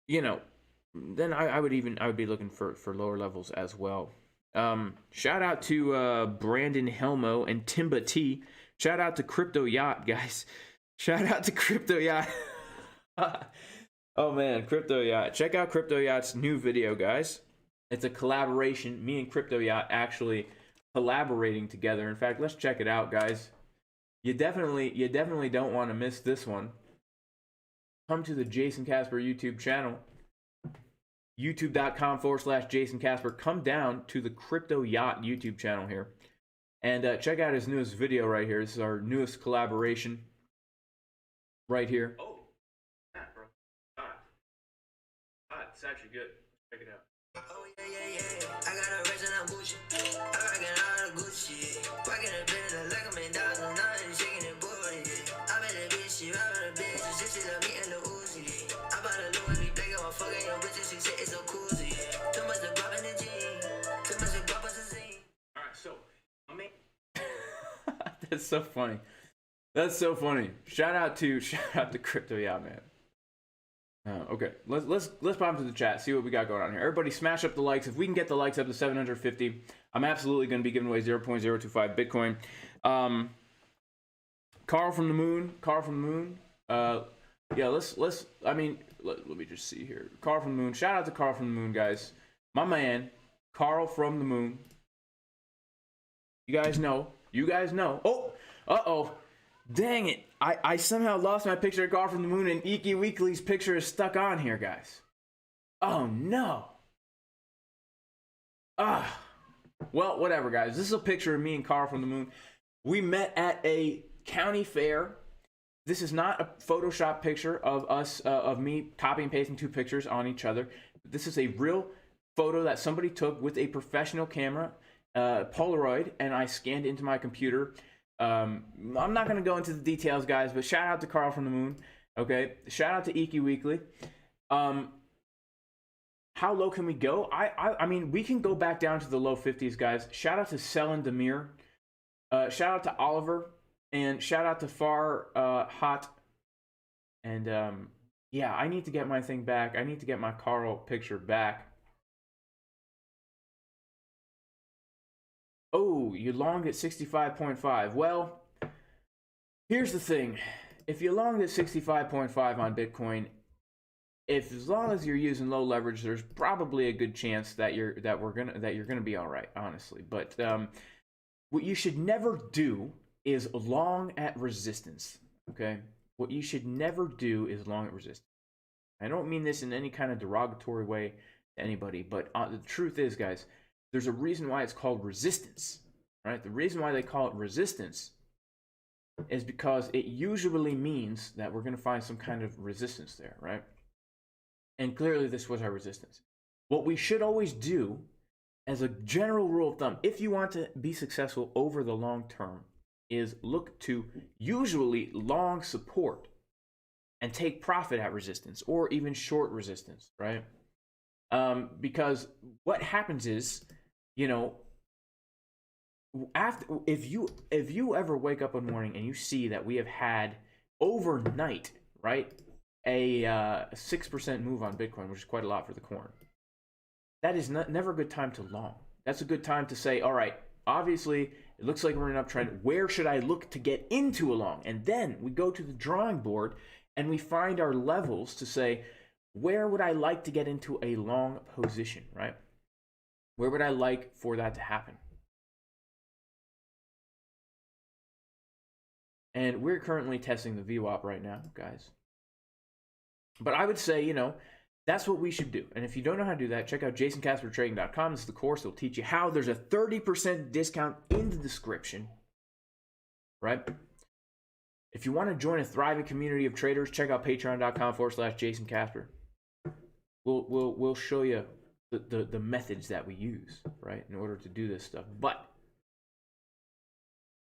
you know, then I would be looking for lower levels as well. Shout out to Brandon Helmo and Timba T. Shout out to Crypto Yacht, guys. Shout out to Crypto Yacht. Oh man, Crypto Yacht. Check out Crypto Yacht's new video, guys. It's a collaboration. Me and Crypto Yacht actually collaborating together. In fact, let's check it out, guys. You definitely don't want to miss this one. Come to the Jason Casper YouTube channel, youtube.com/Jason Casper. Come down to the Crypto Yacht YouTube channel here and check out his newest video right here. This is our newest collaboration right here. Oh, that, bro. It's actually good. Check it out. Oh yeah. I got a raise and I'm Gucci. I reckon all the good shit. Walking a bit of like I'm in $1,000, shaking it booty. I bet a bitch, she ride a bitch, she sit up me in the Uzi. I bought a Louis V bag, I'm fucking your bitch, she said it's so cozy. Too much to drop in the gym, too much to drop us a scene. Alright, so I mean that's so funny. That's so funny. Shout out to Crypto Yacht, man. Okay, let's pop into the chat, see what we got going on here. Everybody smash up the likes. If we can get the likes up to 750, I'm absolutely going to be giving away 0.025 Bitcoin. Carl from the Moon. Yeah, let me just see here. Carl from the Moon. Shout out to Carl from the Moon, guys. My man, Carl from the Moon. You guys know. Oh, uh-oh. Dang it. I somehow lost my picture of Carl from the Moon, and Iki Weekly's picture is stuck on here, guys. Oh, no. Well, whatever, guys. This is a picture of me and Carl from the Moon. We met at a county fair. This is not a Photoshop picture of us, of me copy and pasting two pictures on each other. This is a real photo that somebody took with a professional camera, Polaroid, and I scanned into my computer. I'm not going to go into the details, guys, but shout out to Carl from the Moon. Okay, shout out to Iki Weekly. How low can we go? I mean, we can go back down to the low 50s, guys. Shout out to Selin Demir. Shout out to Oliver, and shout out to Far Hot. And yeah, I need to get my thing back. I need to get my Carl picture back. Oh, you longed at 65.5. Well, here's the thing. If you longed at 65.5 on Bitcoin, as long as you're using low leverage, there's probably a good chance that you're gonna be all right, honestly. But what you should never do is long at resistance. Okay, what you should never do is long at resistance. I don't mean this in any kind of derogatory way to anybody, but the truth is, guys, there's a reason why it's called resistance, right? The reason why they call it resistance is because it usually means that we're going to find some kind of resistance there, right? And clearly this was our resistance. What we should always do, as a general rule of thumb, if you want to be successful over the long term, is look to usually long support and take profit at resistance, or even short resistance, right? Because what happens is, you know, if you ever wake up one morning and you see that we have had overnight, right, a 6% move on Bitcoin, which is quite a lot for the coin, that is never a good time to long. That's a good time to say, all right, obviously it looks like we're in an uptrend. Where should I look to get into a long? And then we go to the drawing board and we find our levels to say, where would I like to get into a long position, right? Where would I like for that to happen? And we're currently testing the VWAP right now, guys. But I would say, you know, that's what we should do. And if you don't know how to do that, check out jasoncaspertrading.com. This is the course. It'll teach you how. There's a 30% discount in the description, right? If you want to join a thriving community of traders, check out patreon.com/JasonCasper. We'll show you the methods that we use, right, in order to do this stuff. But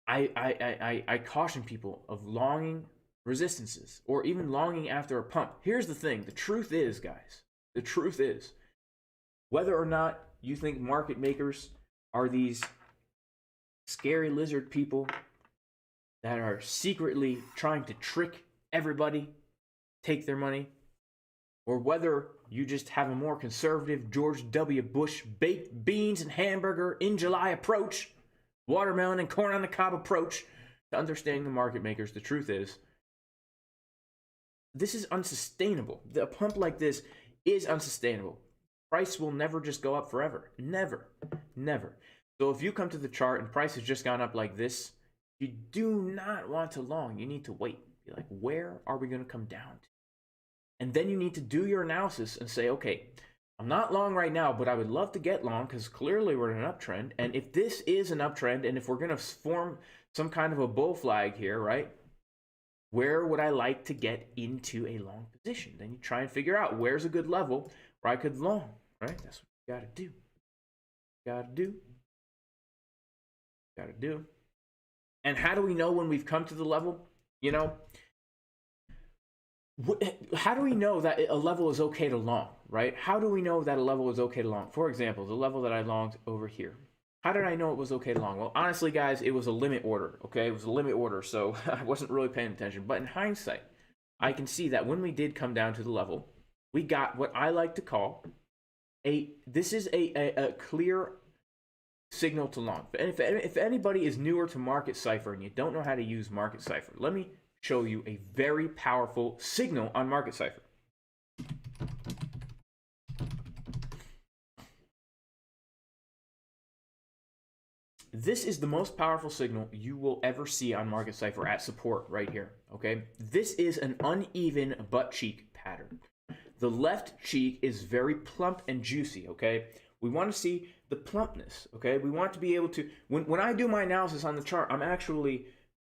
I caution people of longing resistances or even longing after a pump. Here's the thing. The truth is, guys, the truth is, whether or not you think market makers are these scary lizard people that are secretly trying to trick everybody, take their money, or whether you just have a more conservative George W. Bush baked beans and hamburger in July approach, watermelon and corn on the cob approach to understanding the market makers, the truth is, this is unsustainable. A pump like this is unsustainable. Price will never just go up forever. Never. Never. So if you come to the chart and price has just gone up like this, you do not want to long. You need to wait. Be like, where are we going to come down to? And then you need to do your analysis and say, okay, I'm not long right now, but I would love to get long because clearly we're in an uptrend. And if this is an uptrend, and if we're going to form some kind of a bull flag here, right, where would I like to get into a long position? Then you try and figure out where's a good level where I could long, right? That's what you got to do. Got to do. And how do we know when we've come to the level? You know, how do we know that a level is okay to long, right? How do we know that a level is okay to long? For example, the level that I longed over here. How did I know it was okay to long? Well, honestly, guys, it was a limit order, okay? It was a limit order, so I wasn't really paying attention. But in hindsight, I can see that when we did come down to the level, we got what I like to call this is a clear signal to long. And if anybody is newer to Market Cipher and you don't know how to use Market Cipher, let me show you a very powerful signal on Market Cipher. This is the most powerful signal you will ever see on Market Cipher at support right here, okay? This is an uneven butt cheek pattern. The left cheek is very plump and juicy, okay? We want to see the plumpness, okay? We want to be able to, when I do my analysis on the chart, I'm actually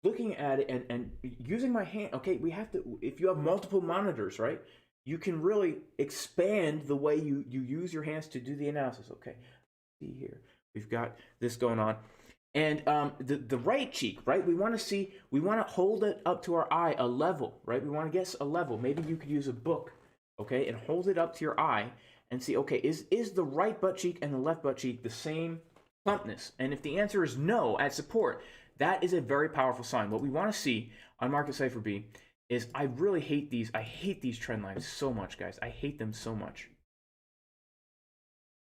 looking at it and using my hand, okay? We have to, if you have multiple monitors, right? You can really expand the way you use your hands to do the analysis, okay? See here. We've got this going on. And the right cheek, right? We want to hold it up to our eye, a level, right? We want to guess a level. Maybe you could use a book, okay? And hold it up to your eye and see, okay, is the right butt cheek and the left butt cheek the same plumpness? And if the answer is no at support, that is a very powerful sign. What we want to see on Market Cipher B is, I really hate these. I hate these trend lines so much, guys. I hate them so much.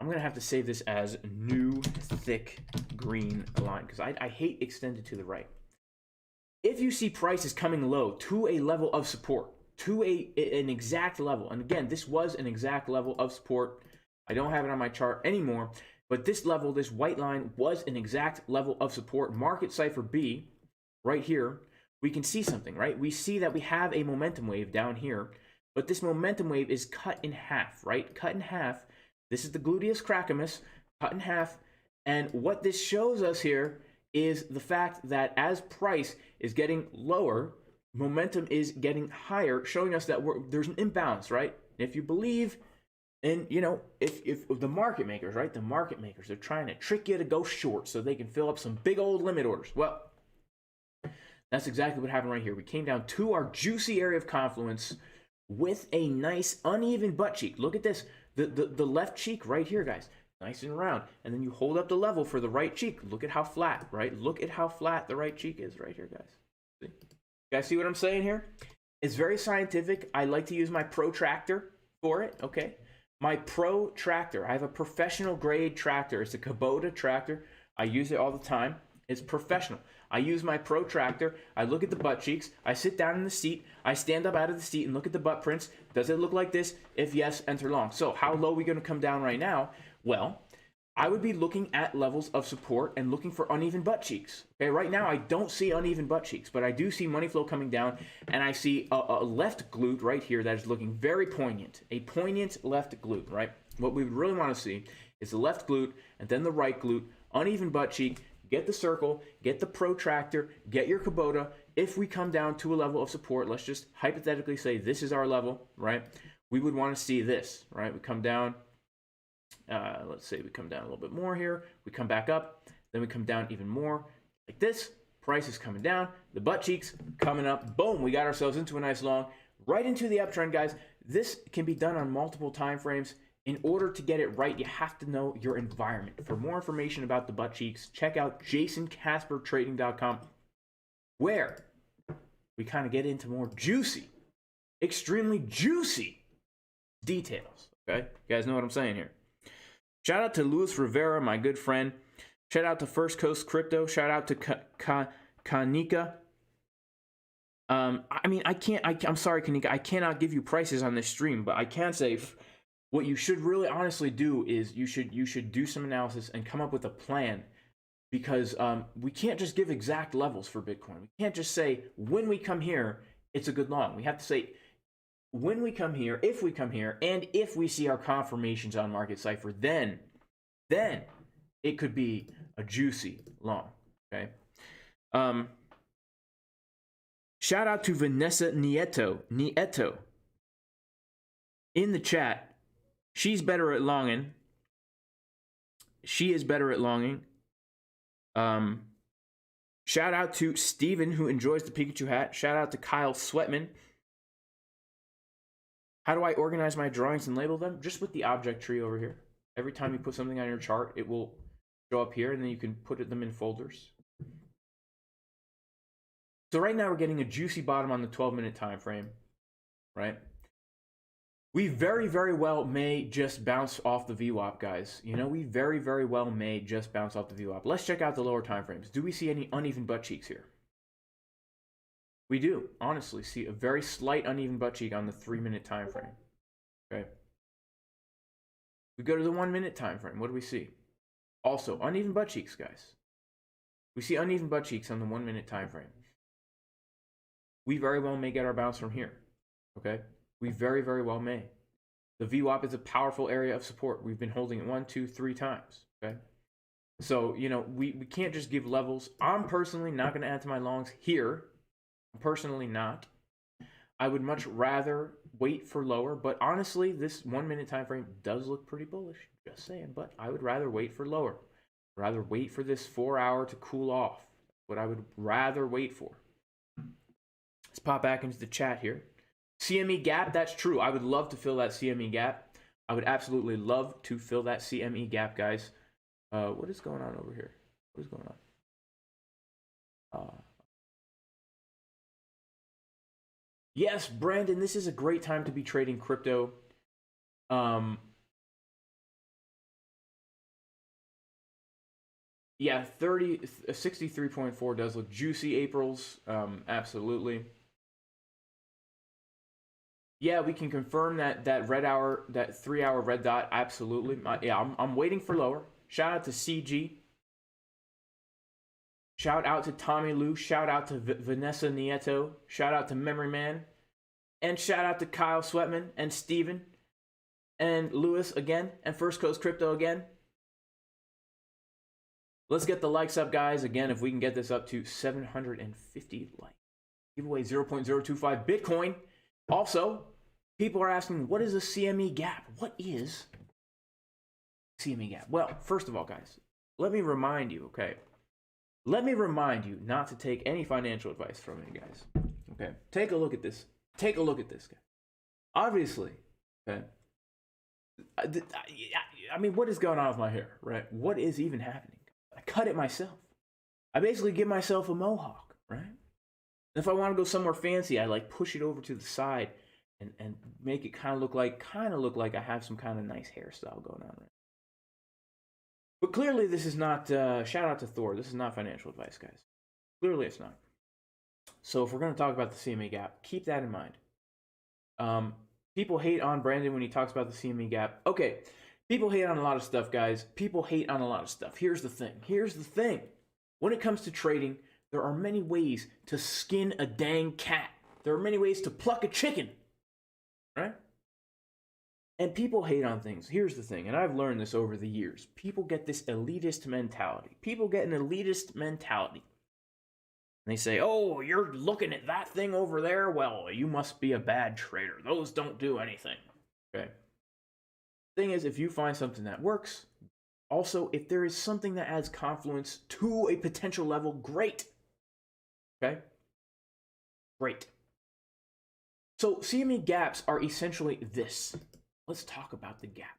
I'm going to have to save this as new thick green line because I hate extended to the right. If you see prices coming low to a level of support, to an exact level, and again, this was an exact level of support. I don't have it on my chart anymore, but this level, this white line, was an exact level of support. Market Cipher B, right here, we can see something, right? We see that we have a momentum wave down here, but this momentum wave is cut in half, right? Cut in half. This is the gluteus crackimus, cut in half. And what this shows us here is the fact that as price is getting lower, momentum is getting higher, showing us that there's an imbalance, right? If you believe in, you know, if the market makers, right? The market makers are trying to trick you to go short so they can fill up some big old limit orders. Well, that's exactly what happened right here. We came down to our juicy area of confluence with a nice uneven butt cheek. Look at this. The left cheek right here, guys. Nice and round. And then you hold up the level for the right cheek. Look at how flat, right? Look at how flat the right cheek is right here, guys. See? You guys see what I'm saying here? It's very scientific. I like to use my protractor for it, okay? My protractor. I have a professional grade tractor. It's a Kubota tractor. I use it all the time. It's professional. I use my protractor. I look at the butt cheeks. I sit down in the seat. I stand up out of the seat and look at the butt prints. Does it look like this? If yes, enter long. So how low are we going to come down right now? Well, I would be looking at levels of support and looking for uneven butt cheeks. Okay, right now I don't see uneven butt cheeks, but I do see money flow coming down, and I see a left glute right here that is looking very poignant. A poignant left glute, right? What we would really want to see is the left glute and then the right glute, uneven butt cheek. Get the circle, get the protractor, get your Kubota. If we come down to a level of support, let's just hypothetically say this is our level, right? We would want to see this, right? We come down, let's say we come down a little bit more here. We come back up, then we come down even more like this. Price is coming down, the butt cheeks coming up. Boom, we got ourselves into a nice long, right into the uptrend, guys. This can be done on multiple time frames. In order to get it right, you have to know your environment. For more information about the butt cheeks, check out jasoncaspertrading.com, where we kind of get into more juicy, extremely juicy details. Okay? You guys know what I'm saying here. Shout out to Luis Rivera, my good friend. Shout out to First Coast Crypto. Shout out to Kanika. I mean, I'm sorry, Kanika. I cannot give you prices on this stream, but I can say what you should really honestly do is you should do some analysis and come up with a plan, because we can't just give exact levels for Bitcoin. We can't just say when we come here, it's a good long. We have to say when we come here, if we come here, and if we see our confirmations on Market Cipher, then it could be a juicy long. Okay. Shout out to Vanessa Nieto in the chat. She's better at longing. She is better at longing. Shout out to Steven, who enjoys the Pikachu hat. Shout out to Kyle Sweatman. How do I organize my drawings and label them? Just with the object tree over here. Every time you put something on your chart, it will show up here, and then you can put them in folders. So right now we're getting a juicy bottom on the 12-minute time frame, right? We very, very well may just bounce off the VWAP, guys. You know, we very, very well may just bounce off the VWAP. Let's check out the lower time frames. Do we see any uneven butt cheeks here? We do, honestly, see a very slight uneven butt cheek on the 3-minute time frame. Okay. We go to the 1-minute time frame. What do we see? Also, uneven butt cheeks, guys. We see uneven butt cheeks on the 1-minute time frame. We very well may get our bounce from here. Okay. We very, very well may. The VWAP is a powerful area of support. We've been holding it 1, 2, 3 times. Okay. So, you know, we can't just give levels. I'm personally not going to add to my longs here. I'm personally not. I would much rather wait for lower, but honestly, this 1-minute time frame does look pretty bullish. Just saying, but I would rather wait for lower. Rather wait for this 4-hour to cool off. What I would rather wait for. Let's pop back into the chat here. CME Gap, that's true. I would love to fill that CME Gap. I would absolutely love to fill that CME Gap, guys. What is going on over here? What is going on? Yes, Brandon, this is a great time to be trading crypto. Yeah, 63.4 does look juicy. April's, absolutely. Yeah, we can confirm that red hour, that 3 hour red dot, absolutely. Yeah, I'm waiting for lower. Shout out to CG. Shout out to Tommy Lou. Shout out to Vanessa Nieto. Shout out to Memory Man. And shout out to Kyle Sweatman and Steven and Lewis again and First Coast Crypto again. Let's get the likes up, guys. Again, if we can get this up to 750 likes. Giveaway 0.025 Bitcoin. Also, people are asking, what is a CME Gap? What is CME Gap? Well, first of all, guys, let me remind you, okay? Let me remind you not to take any financial advice from me, guys. Okay? Take a look at this. Take a look at this, guy. Obviously, okay? I mean, what is going on with my hair, right? What is even happening? I cut it myself. I basically give myself a mohawk, right? If I want to go somewhere fancy, I like push it over to the side and make it kind of look like I have some kind of nice hairstyle going on, right? But clearly this is not, shout out to Thor, this is not financial advice, guys. Clearly it's not. So if we're going to talk about the CME Gap, keep that in mind. People hate on Brandon when he talks about the CME Gap. Okay, people hate on a lot of stuff, guys. People hate on a lot of stuff. Here's the thing. When it comes to trading, there are many ways to skin a dang cat. There are many ways to pluck a chicken, right? And people hate on things. Here's the thing, and I've learned this over the years. People get this elitist mentality. People get an elitist mentality. And they say, oh, you're looking at that thing over there? Well, you must be a bad trader. Those don't do anything. Okay. Thing is, if you find something that works, also, if there is something that adds confluence to a potential level, great. Okay? Great. So CME gaps are essentially this. Let's talk about the gap.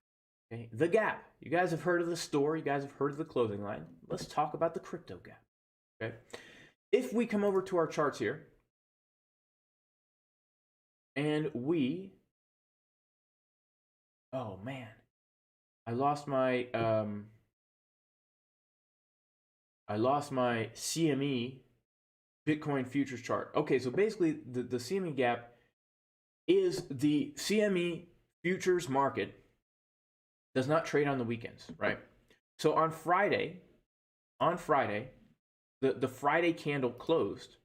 Okay? The gap. You guys have heard of the store. You guys have heard of the closing line. Let's talk about the crypto gap. Okay? If we come over to our charts here, and we, oh man, I lost my CME Bitcoin futures chart. Okay, so basically the CME gap is the CME futures market does not trade on the weekends, right? So on Friday, the Friday candle closed.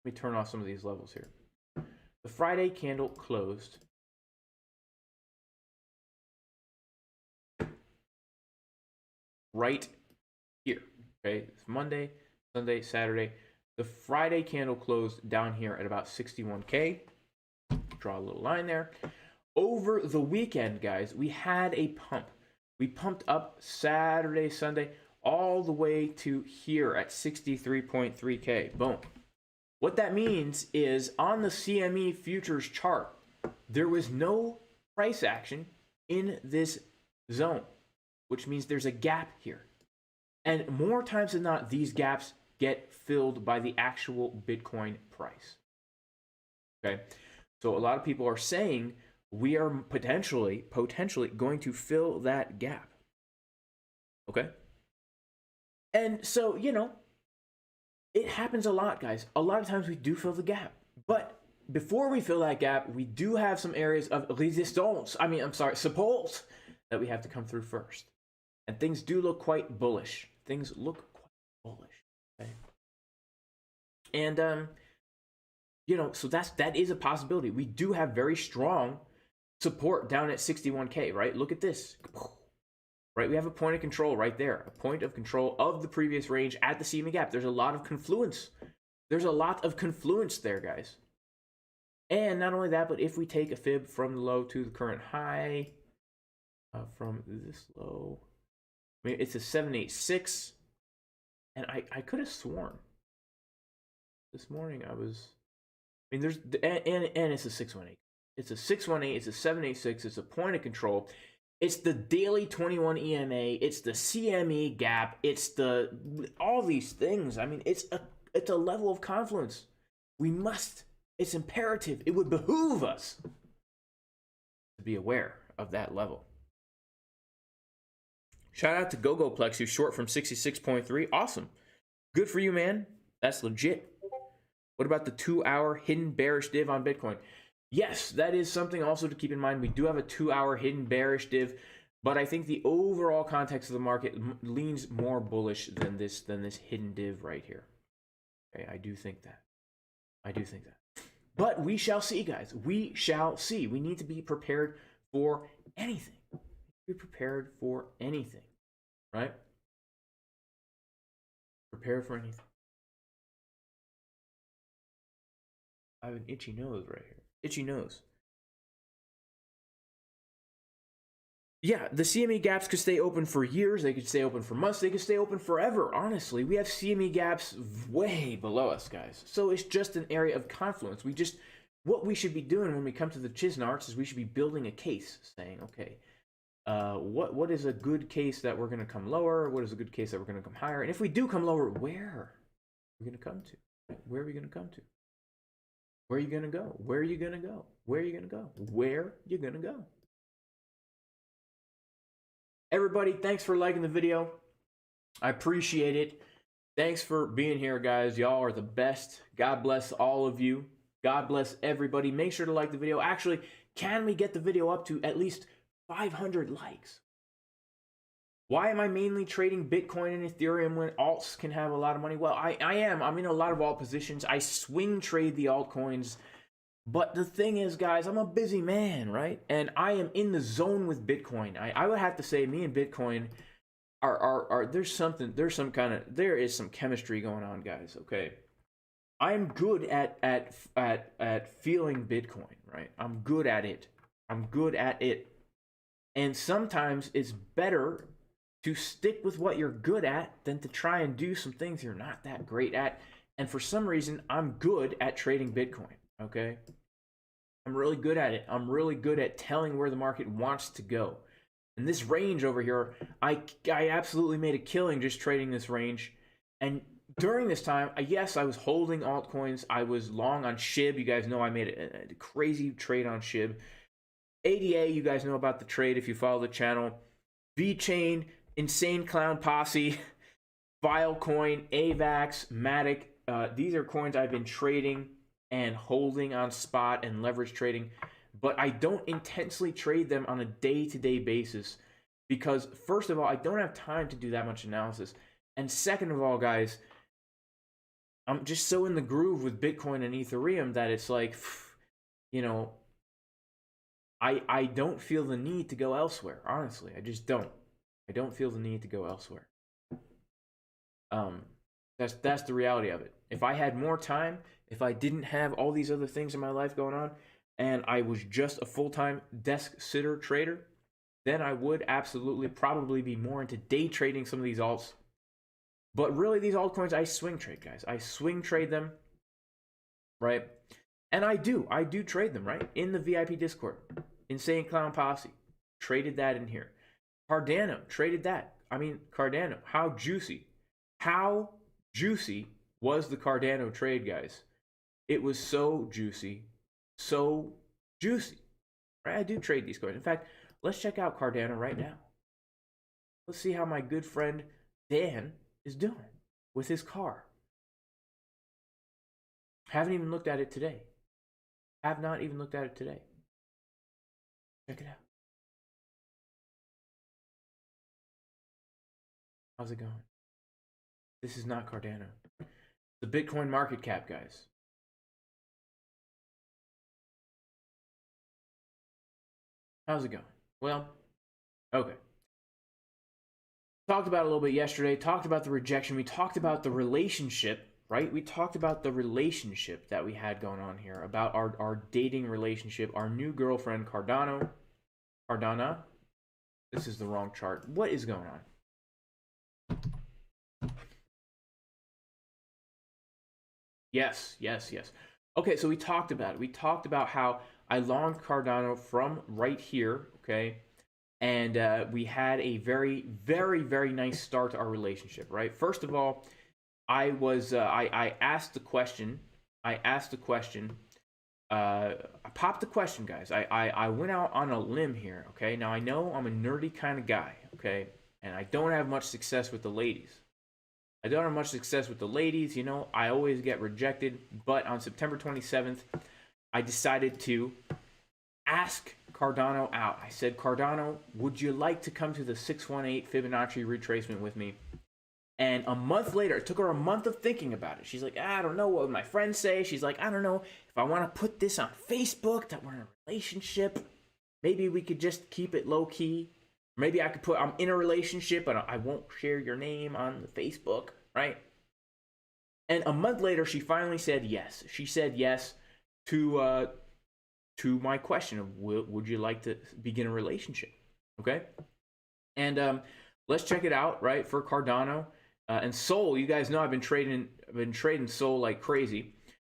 Let me turn off some of these levels here. The Friday candle closed right here. Okay, it's Monday, Sunday, Saturday. The Friday candle closed down here at about 61K. Draw a little line there. Over the weekend, guys, we had a pump. We pumped up Saturday, Sunday, all the way to here at 63.3K. Boom. What that means is on the CME futures chart, there was no price action in this zone, which means there's a gap here. And more times than not, these gaps get filled by the actual Bitcoin price. Okay, so a lot of people are saying we are potentially going to fill that gap. Okay, and so, you know, it happens a lot, guys. A lot of times we do fill the gap, but before we fill that gap, we do have some areas of resistance. Support that we have to come through first. And things do look quite bullish. Things look quite bullish. Okay. And you know, so that is a possibility. We do have very strong support down at 61K, right? Look at this. Right, we have a point of control right there. A point of control of the previous range at the CME gap. There's a lot of confluence. There's a lot of confluence there, guys. And not only that, but if we take a fib from the low to the current high, from this low, I mean, it's a 786, and I could have sworn this morning I mean, there's, and it's a 618. It's a 618, it's a 786, it's a point of control. It's the daily 21 EMA, it's the CME gap, it's all these things. I mean, it's a level of confluence. It's imperative, it would behoove us to be aware of that level. Shout out to GoGoPlex, who's short from 66.3. Awesome. Good for you, man. That's legit. What about the 2-hour hidden bearish div on Bitcoin? Yes, that is something also to keep in mind. We do have a 2-hour hidden bearish div, but I think the overall context of the market leans more bullish than this hidden div right here. Okay, I do think that. But we shall see, guys. We shall see. We need to be prepared for anything. Be prepared for anything, right? Prepare for anything. I have an itchy nose right here. Itchy nose. Yeah, the CME gaps could stay open for years. They could stay open for months. They could stay open forever, honestly. We have CME gaps way below us, guys. So it's just an area of confluence. What we should be doing when we come to the Chisnarts is we should be building a case, saying, okay, what is a good case that we're going to come lower? What is a good case that we're going to come higher? And if we do come lower, where are we going to come to? Where are we going to come to? Where are you going to go? Where are you going to go? Where are you going to go? Where are you going to go? Everybody, thanks for liking the video. I appreciate it. Thanks for being here, guys. Y'all are the best. God bless all of you. God bless everybody. Make sure to like the video. Actually, can we get the video up to at least 500 likes? Why am I mainly trading Bitcoin and Ethereum when alts can have a lot of money? Well, I'm in a lot of alt positions. I swing trade the altcoins. But the thing is, guys, I'm a busy man, right? And I am in the zone with Bitcoin. I would have to say me and Bitcoin there is some chemistry going on, guys, okay? I'm good at feeling Bitcoin, right? I'm good at it. And sometimes it's better to stick with what you're good at than to try and do some things you're not that great at. And for some reason, I'm good at trading Bitcoin, okay? I'm really good at it. I'm really good at telling where the market wants to go. And this range over here, I absolutely made a killing just trading this range. And during this time, yes, I was holding altcoins. I was long on SHIB. You guys know I made a crazy trade on SHIB. ADA, you guys know about the trade if you follow the channel. VeChain, Insane Clown Posse, Filecoin, AVAX, Matic. These are coins I've been trading and holding on spot and leverage trading, but I don't intensely trade them on a day-to-day basis because, first of all, I don't have time to do that much analysis, and second of all, guys, I'm just so in the groove with Bitcoin and Ethereum that it's like, you know, I don't feel the need to go elsewhere. Honestly, I just don't. I don't feel the need to go elsewhere. That's the reality of it. If I had more time, if I didn't have all these other things in my life going on, and I was just a full-time desk sitter trader, then I would absolutely probably be more into day trading some of these alts. But really, these altcoins, I swing trade, guys. I swing trade them, right? And I do trade them, right? In the VIP Discord. Insane Clown Posse. Traded that in here. Cardano, traded that. I mean, Cardano, how juicy. How juicy was the Cardano trade, guys? It was so juicy. So juicy. Right? I do trade these coins. In fact, let's check out Cardano right now. Let's see how my good friend Dan is doing with his car. Haven't even looked at it today. Have not even looked at it today. Check it out. How's it going? This is not Cardano. The Bitcoin market cap, guys. How's it going? Well, okay. Talked about it a little bit yesterday. Talked about the rejection. We talked about the relationship, right? We talked about the relationship that we had going on here, about our dating relationship, our new girlfriend, Cardano. Cardana. This is the wrong chart. What is going on? Yes. Okay, so we talked about it. We talked about how I longed Cardano from right here, okay? And we had a very, very, very nice start to our relationship, right? First of all, I asked the question. I popped the question, guys. I went out on a limb here, okay? Now, I know I'm a nerdy kind of guy, okay? and I don't have much success with the ladies. I don't have much success with the ladies. You know, I always get rejected. But on September 27th, I decided to ask Cardano out. I said, Cardano, would you like to come to the 618 Fibonacci retracement with me? And a month later, it took her a month of thinking about it. She's like, I don't know what would my friends say. She's like, I don't know if I want to put this on Facebook, that we're in a relationship. Maybe we could just keep it low key. Maybe I could put, I'm in a relationship, but I won't share your name on the Facebook, right? And a month later, she finally said yes. She said yes to my question of, would you like to begin a relationship? Okay. And let's check it out, right? For Cardano. And Sol, you guys know I've been trading Sol like crazy.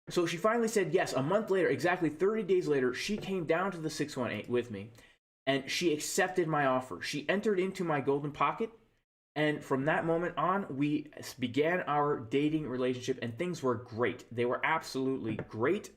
So she finally said yes. A month later, exactly 30 days later, she came down to the 618 with me, and she accepted my offer. She entered into my golden pocket, and from that moment on, we began our dating relationship, and things were great. They were absolutely great.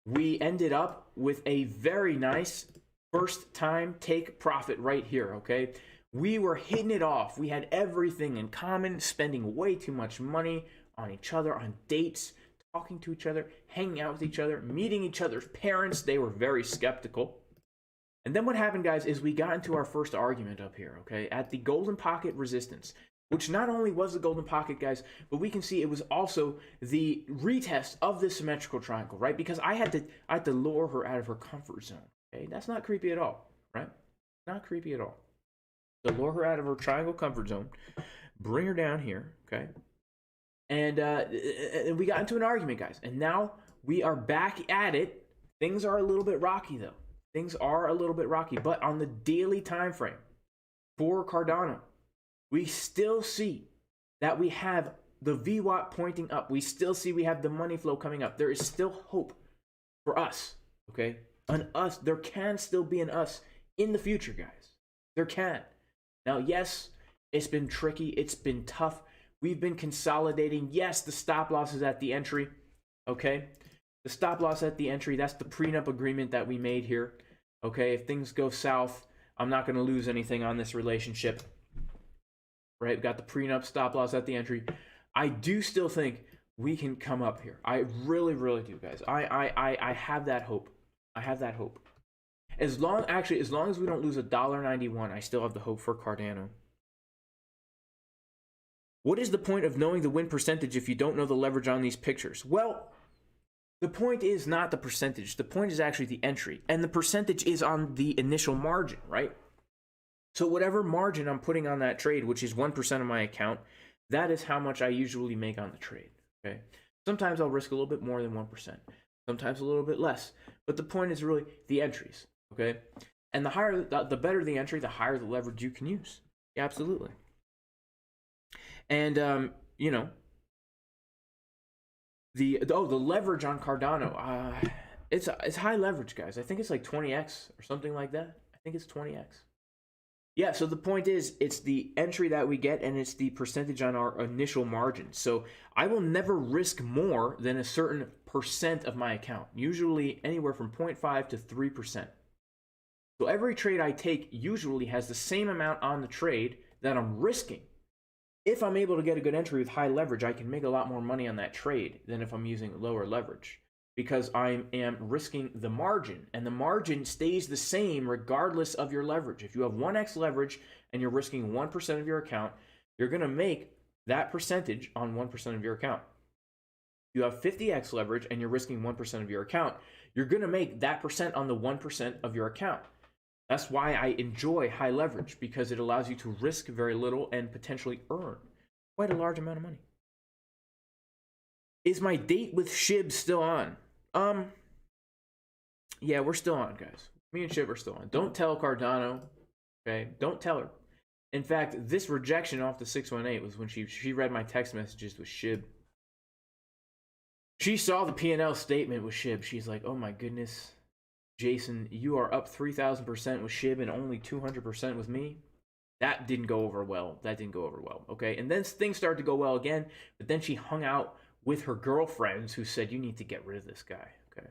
We ended up with a very nice first time take profit right here, okay? We were hitting it off. We had everything in common, spending way too much money on each other, on dates, talking to each other, hanging out with each other, meeting each other's parents. They were very skeptical. And then what happened, guys, is we got into our first argument up here, okay, at the golden pocket resistance, which not only was the golden pocket, guys, but we can see it was also the retest of the symmetrical triangle, right? Because I had to lure her out of her comfort zone, okay? That's not creepy at all, right? Not creepy at all. To lure her out of her triangle comfort zone, bring her down here, okay? And we got into an argument, guys. And now we are back at it. Things are a little bit rocky, though. Things are a little bit rocky. But on the daily time frame for Cardano, we still see that we have the VWAP pointing up. We still see we have the money flow coming up. There is still hope for us, okay? An us. There can still be an us in the future, guys. There can. Now, yes, it's been tricky. It's been tough. We've been consolidating. Yes, the stop loss is at the entry, okay? The stop loss at the entry, that's the prenup agreement that we made here, okay? If things go south, I'm not going to lose anything on this relationship, right? We've got the prenup stop loss at the entry. I do still think we can come up here. I really, really do, guys. I have that hope. I have that hope. As long as we don't lose $1.91, I still have the hope for Cardano. What is the point of knowing the win percentage if you don't know the leverage on these pictures? Well, the point is not the percentage. The point is actually the entry. And the percentage is on the initial margin, right? So whatever margin I'm putting on that trade, which is 1% of my account, that is how much I usually make on the trade, okay? Sometimes I'll risk a little bit more than 1%. Sometimes a little bit less. But the point is really the entries. Okay, and the better the entry, the higher the leverage you can use. Yeah, absolutely. And you know, the leverage on Cardano, it's high leverage, guys. I think it's like 20x or something like that. I think it's 20x. Yeah. So the point is, it's the entry that we get, and it's the percentage on our initial margin. So I will never risk more than a certain percent of my account. Usually anywhere from 0.5 to 3%. So every trade I take usually has the same amount on the trade that I'm risking. If I'm able to get a good entry with high leverage, I can make a lot more money on that trade than if I'm using lower leverage, because I am risking the margin, and the margin stays the same regardless of your leverage. If you have 1x leverage and you're risking 1% of your account, you're going to make that percentage on 1% of your account. If you have 50x leverage and you're risking 1% of your account, you're going to make that percent on the 1% of your account. That's why I enjoy high leverage, because it allows you to risk very little and potentially earn quite a large amount of money. Is my date with Shib still on? Yeah, we're still on, guys. Me and Shib are still on. Don't tell Cardano, okay? Don't tell her. In fact, this rejection off the 618 was when she read my text messages with Shib. She saw the P&L statement with Shib. She's like, oh my goodness. Jason, you are up 3,000% with Shib and only 200% with me. That didn't go over well. Okay? And then things started to go well again, but then she hung out with her girlfriends who said, you need to get rid of this guy. Okay?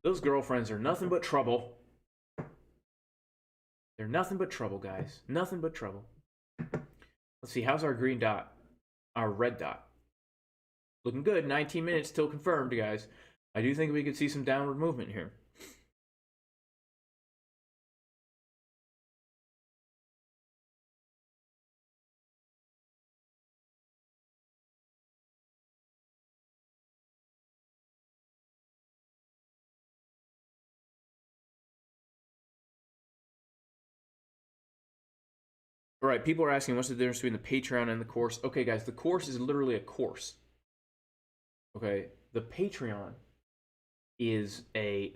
Those girlfriends are nothing but trouble. They're nothing but trouble, guys. Nothing but trouble. Let's see, how's our green dot? Our red dot. Looking good. 19 minutes till confirmed, guys. I do think we could see some downward movement here. All right, people are asking what's the difference between the Patreon and the course. Okay, guys, the course is literally a course. Okay, the Patreon is a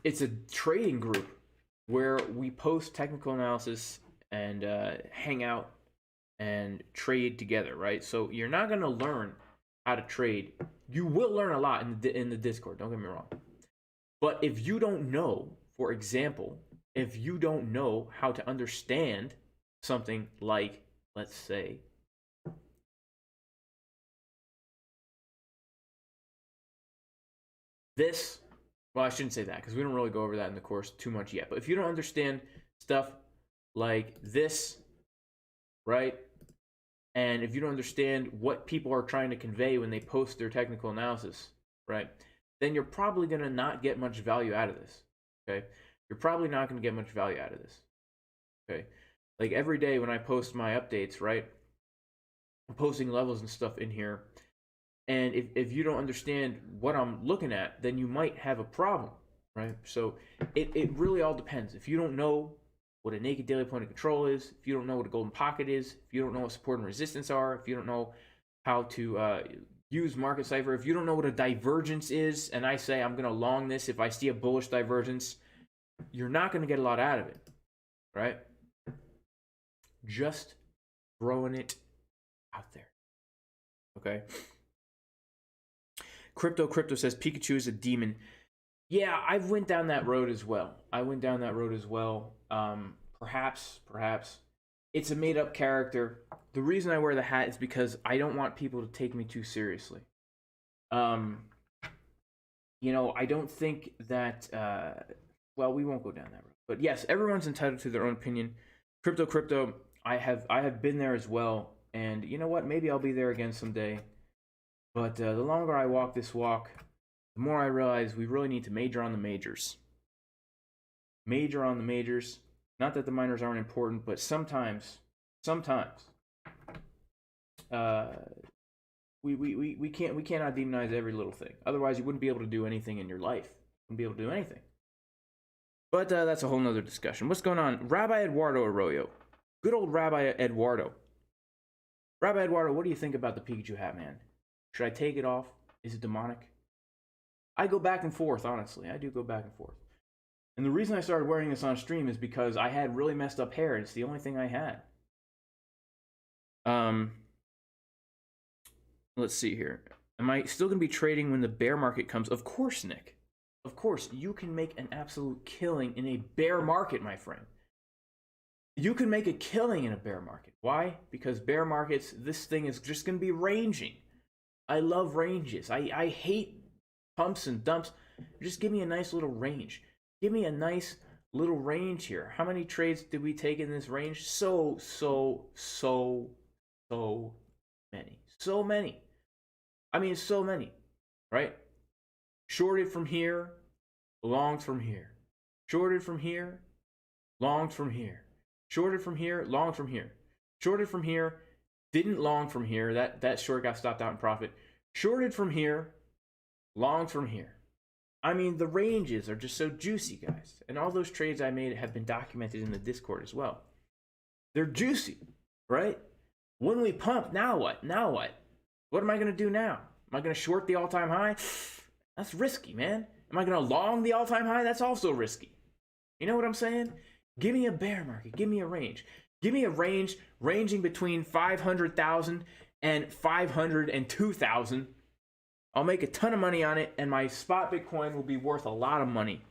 it's a trading group where we post technical analysis and hang out and trade together, right? So you're not gonna learn how to trade. You will learn a lot in the Discord. Don't get me wrong. But if you don't know, for example, if you don't know how to understand something like, let's say, this, well, I shouldn't say that because we don't really go over that in the course too much yet. But if you don't understand stuff like this, right? And if you don't understand what people are trying to convey when they post their technical analysis, right? Then you're probably going to not get much value out of this, okay? You're probably not going to get much value out of this, okay? Like every day when I post my updates, right? I'm posting levels and stuff in here. And if you don't understand what I'm looking at, then you might have a problem, right? So it really all depends. If you don't know what a naked daily point of control is, if you don't know what a golden pocket is, if you don't know what support and resistance are, if you don't know how to use Market Cipher, if you don't know what a divergence is, and I say I'm going to long this if I see a bullish divergence, you're not going to get a lot out of it, right? Just throwing it out there, okay? Crypto says Pikachu is a demon. Yeah, I went down that road as well. Perhaps it's a made-up character. The reason I wear the hat is because I don't want people to take me too seriously. You know, I don't think that. Well, we won't go down that road. But yes, everyone's entitled to their own opinion. Crypto. I have been there as well, and you know what? Maybe I'll be there again someday. But the longer I walk this walk, the more I realize we really need to major on the majors. Major on the majors. Not that the minors aren't important, but sometimes, we cannot demonize every little thing. Otherwise, you wouldn't be able to do anything in your life. Wouldn't be able to do anything. But that's a whole nother discussion. What's going on? Rabbi Eduardo Arroyo. Good old Rabbi Eduardo. Rabbi Eduardo, what do you think about the Pikachu hat, man? Should I take it off? Is it demonic? I go back and forth, honestly. I do go back and forth. And the reason I started wearing this on stream is because I had really messed up hair. It's the only thing I had. Let's see here. Am I still going to be trading when the bear market comes? Of course, Nick. Of course, you can make an absolute killing in a bear market, my friend. You can make a killing in a bear market. Why? Because bear markets, this thing is just going to be ranging. I love ranges. I hate pumps and dumps. Just give me a nice little range. Give me a nice little range here. How many trades did we take in this range? So many. So many. I mean, so many, right? Shorted from here, longed from here. Shorted from here, longed from here. Shorted from here, longed from here. Shorted from here, didn't long from here. That short got stopped out in profit. Shorted from here, longed from here. I mean, the ranges are just so juicy, guys. And all those trades I made have been documented in the Discord as well. They're juicy, right? When we pump, now what? Now what? What am I going to do now? Am I going to short the all-time high? That's risky, man. Am I going to long the all-time high? That's also risky. You know what I'm saying? Give me a bear market. Give me a range. Give me a range ranging between 500,000 and 502,000. I'll make a ton of money on it, and my spot Bitcoin will be worth a lot of money.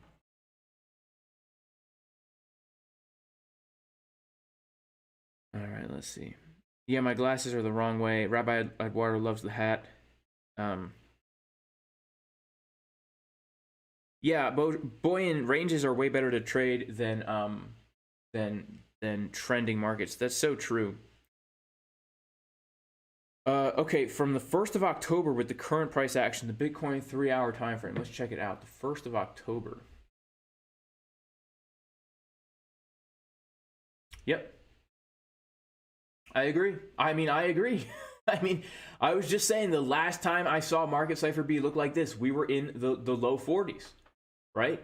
All right, let's see. Yeah, my glasses are the wrong way. Rabbi Eduardo loves the hat. Yeah, buoyant ranges are way better to trade than trending markets. That's so true. Okay, from the 1st of October with the current price action, the Bitcoin 3-hour time frame. Let's check it out. The 1st of October. Yep. I agree. I agree. I was just saying the last time I saw Market Cipher B look like this, we were in the low 40s, right?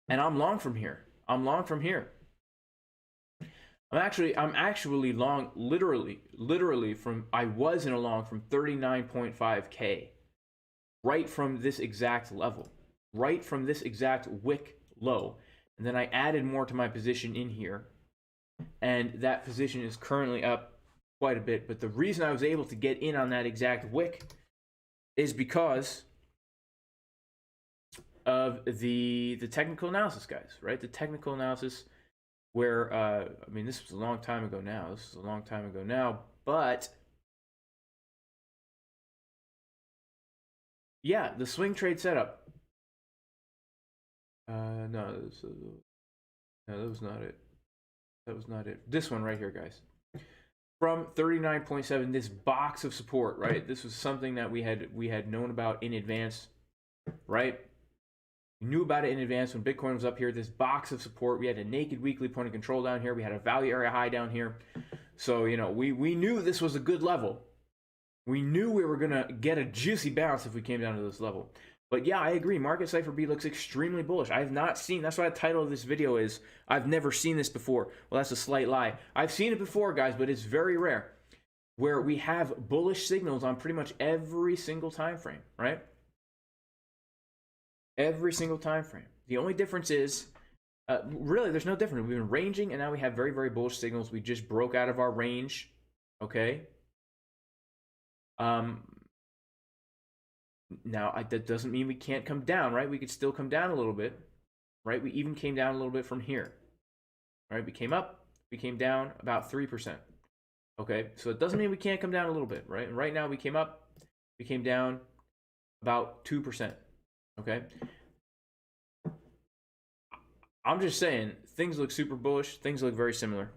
And I'm long from here. I'm long from here. I'm actually long, literally from, I was in a long from 39.5K, right from this exact level, right from this exact wick low. And then I added more to my position in here. And that position is currently up quite a bit. But the reason I was able to get in on that exact wick is because of the technical analysis, guys, right? The technical analysis where, this was a long time ago now. But yeah, the swing trade setup. No, that was not it. That was not it. This one right here, guys. From 39.7, this box of support, right? This was something that we had known about in advance, right? We knew about it in advance when Bitcoin was up here. This box of support, we had a naked weekly point of control down here. We had a value area high down here. So, we knew this was a good level. We knew we were going to get a juicy bounce if we came down to this level. But yeah, I agree. Market Cipher B looks extremely bullish. I have not seen, that's why the title of this video is, I've never seen this before. Well, that's a slight lie. I've seen it before, guys, but it's very rare. Where we have bullish signals on pretty much every single time frame, right? Every single time frame. The only difference is, really, there's no difference. We've been ranging, and now we have very, very bullish signals. We just broke out of our range, okay? Now, that doesn't mean we can't come down, right? We could still come down a little bit, right? We even came down a little bit from here, right? We came up, we came down about 3%, okay? So it doesn't mean we can't come down a little bit, right? And right now we came up, we came down about 2%, okay? I'm just saying, things look super bullish, things look very similar.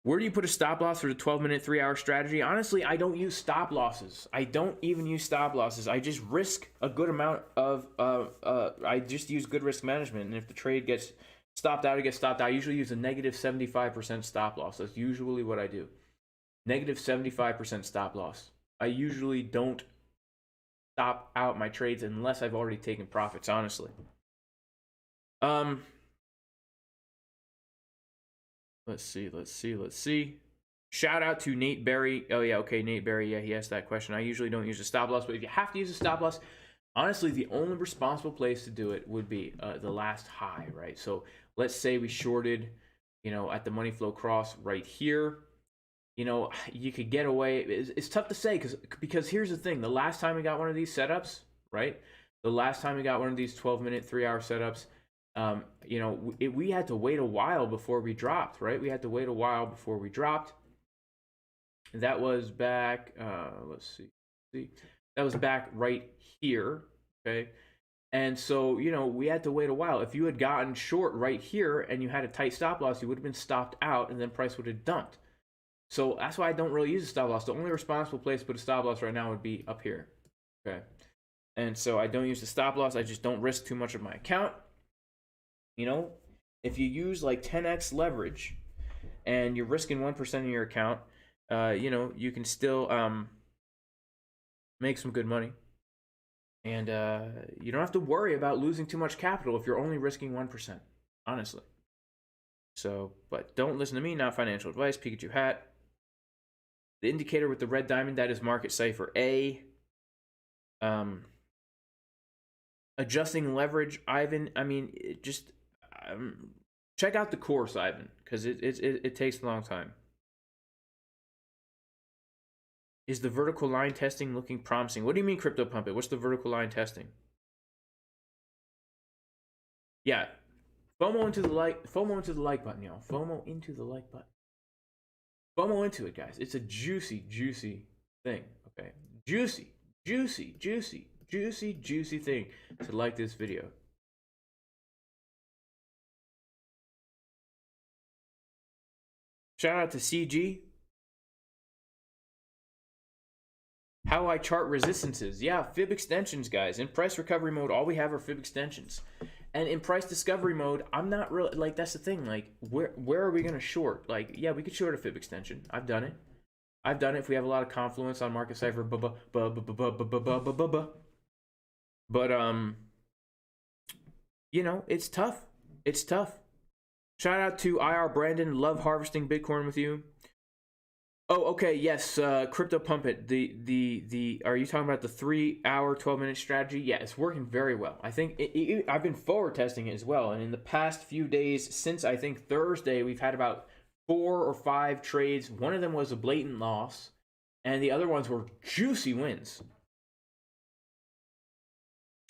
Where do you put a stop loss for the 12-minute, 3-hour strategy? Honestly, I don't use stop losses. I don't even use stop losses. I just risk a good amount of, I just use good risk management. And if the trade gets stopped out, it gets stopped out. I usually use a negative 75% stop loss. That's usually what I do. Negative 75% stop loss. I usually don't stop out my trades unless I've already taken profits, honestly. Let's see. Shout out to Nate Berry. Oh, yeah, okay, Nate Berry. Yeah, he asked that question. I usually don't use a stop loss, but if you have to use a stop loss, honestly, the only responsible place to do it would be the last high, right? So let's say we shorted, at the money flow cross right here. You could get away. It's tough to say because here's the thing. The last time we got one of these setups, right? The last time we got one of these 12-minute, 3-hour setups, we had to wait a while before we dropped, right? We had to wait a while before we dropped. That was back, let's see. That was back right here, okay? And so, we had to wait a while. If you had gotten short right here and you had a tight stop loss, you would have been stopped out and then price would have dumped. So that's why I don't really use a stop loss. The only responsible place to put a stop loss right now would be up here, okay? And so I don't use the stop loss. I just don't risk too much of my account. If you use like 10x leverage and you're risking 1% of your account, you can still make some good money. And you don't have to worry about losing too much capital if you're only risking 1%, honestly. So, but don't listen to me, not financial advice. Pikachu hat. The indicator with the red diamond, that is Market Cipher A. Adjusting leverage, Ivan, check out the course, Ivan, because it takes a long time. Is the vertical line testing looking promising? What do you mean, Crypto Pump It? What's the vertical line testing? Yeah, FOMO into the like button, y'all. FOMO into the like button. FOMO into it, guys. It's a juicy thing. Okay, juicy. juicy thing to like this video. Shout out to CG. How I chart resistances. Yeah, fib extensions, guys. In price recovery mode, all we have are fib extensions. And in price discovery mode, I'm not really, like, that's the thing. Like, where are we going to short? Like, yeah, we could short a fib extension. I've done it. I've done it if we have a lot of confluence on Market Cipher. But, you know, it's tough. It's tough. Shout out to IR Brandon. Love harvesting Bitcoin with you. Oh, okay. Yes. Crypto Pump It. Are you talking about the 3-hour, 12-minute strategy? Yeah, it's working very well. I think I've been forward testing it as well. And in the past few days, since I think Thursday, we've had about 4 or 5 trades. One of them was a blatant loss, and the other ones were juicy wins.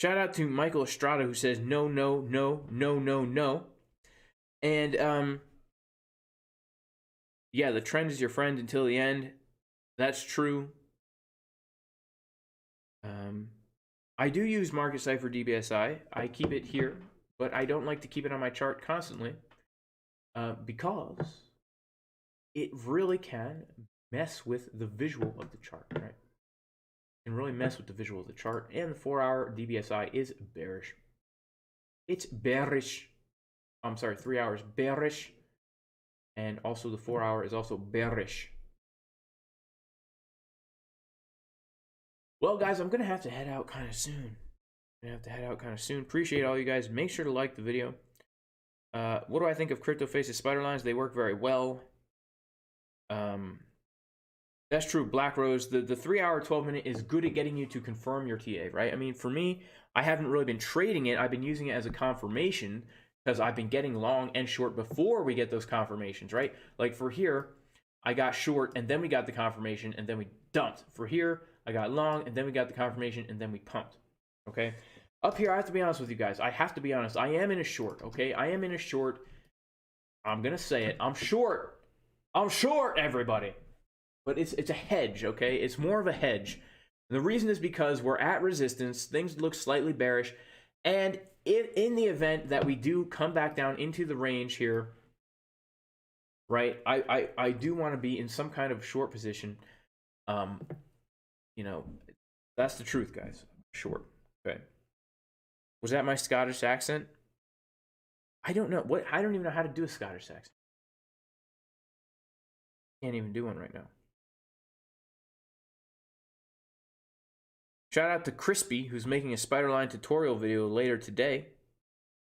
Shout out to Michael Estrada, who says no. And yeah, the trend is your friend until the end. That's true. I do use Market Cipher DBSI. I keep it here, but I don't like to keep it on my chart constantly because it really can mess with the visual of the chart, right? It can really mess with the visual of the chart, and the 4-hour DBSI is bearish. It's bearish. I'm sorry, 3 hours bearish, and also the 4-hour is also bearish. Well, guys, I'm gonna have to head out kind of soon. Appreciate all you guys. Make sure to like the video. What do I think of Crypto Faces spider lines? They work very well. That's true. Black Rose, the 3-hour, 12-minute is good at getting you to confirm your TA, right? I mean, for me, I haven't really been trading it. I've been using it as a confirmation because I've been getting long and short before we get those confirmations, right? Like for here, I got short and then we got the confirmation and then we dumped. For here, I got long and then we got the confirmation and then we pumped, okay? Up here, I have to be honest with you guys. I have to be honest. I am in a short, okay? I am in a short. I'm going to say it. I'm short. I'm short, everybody. But it's a hedge, okay? It's more of a hedge. And the reason is because we're at resistance. Things look slightly bearish. And in the event that we do come back down into the range here, right, I do want to be in some kind of short position. You know, that's the truth, guys. Short, okay? Was that my Scottish accent? I don't know. I don't even know how to do a Scottish accent. Can't even do one right now. Shout out to Crispy, who's making a spiderline tutorial video later today.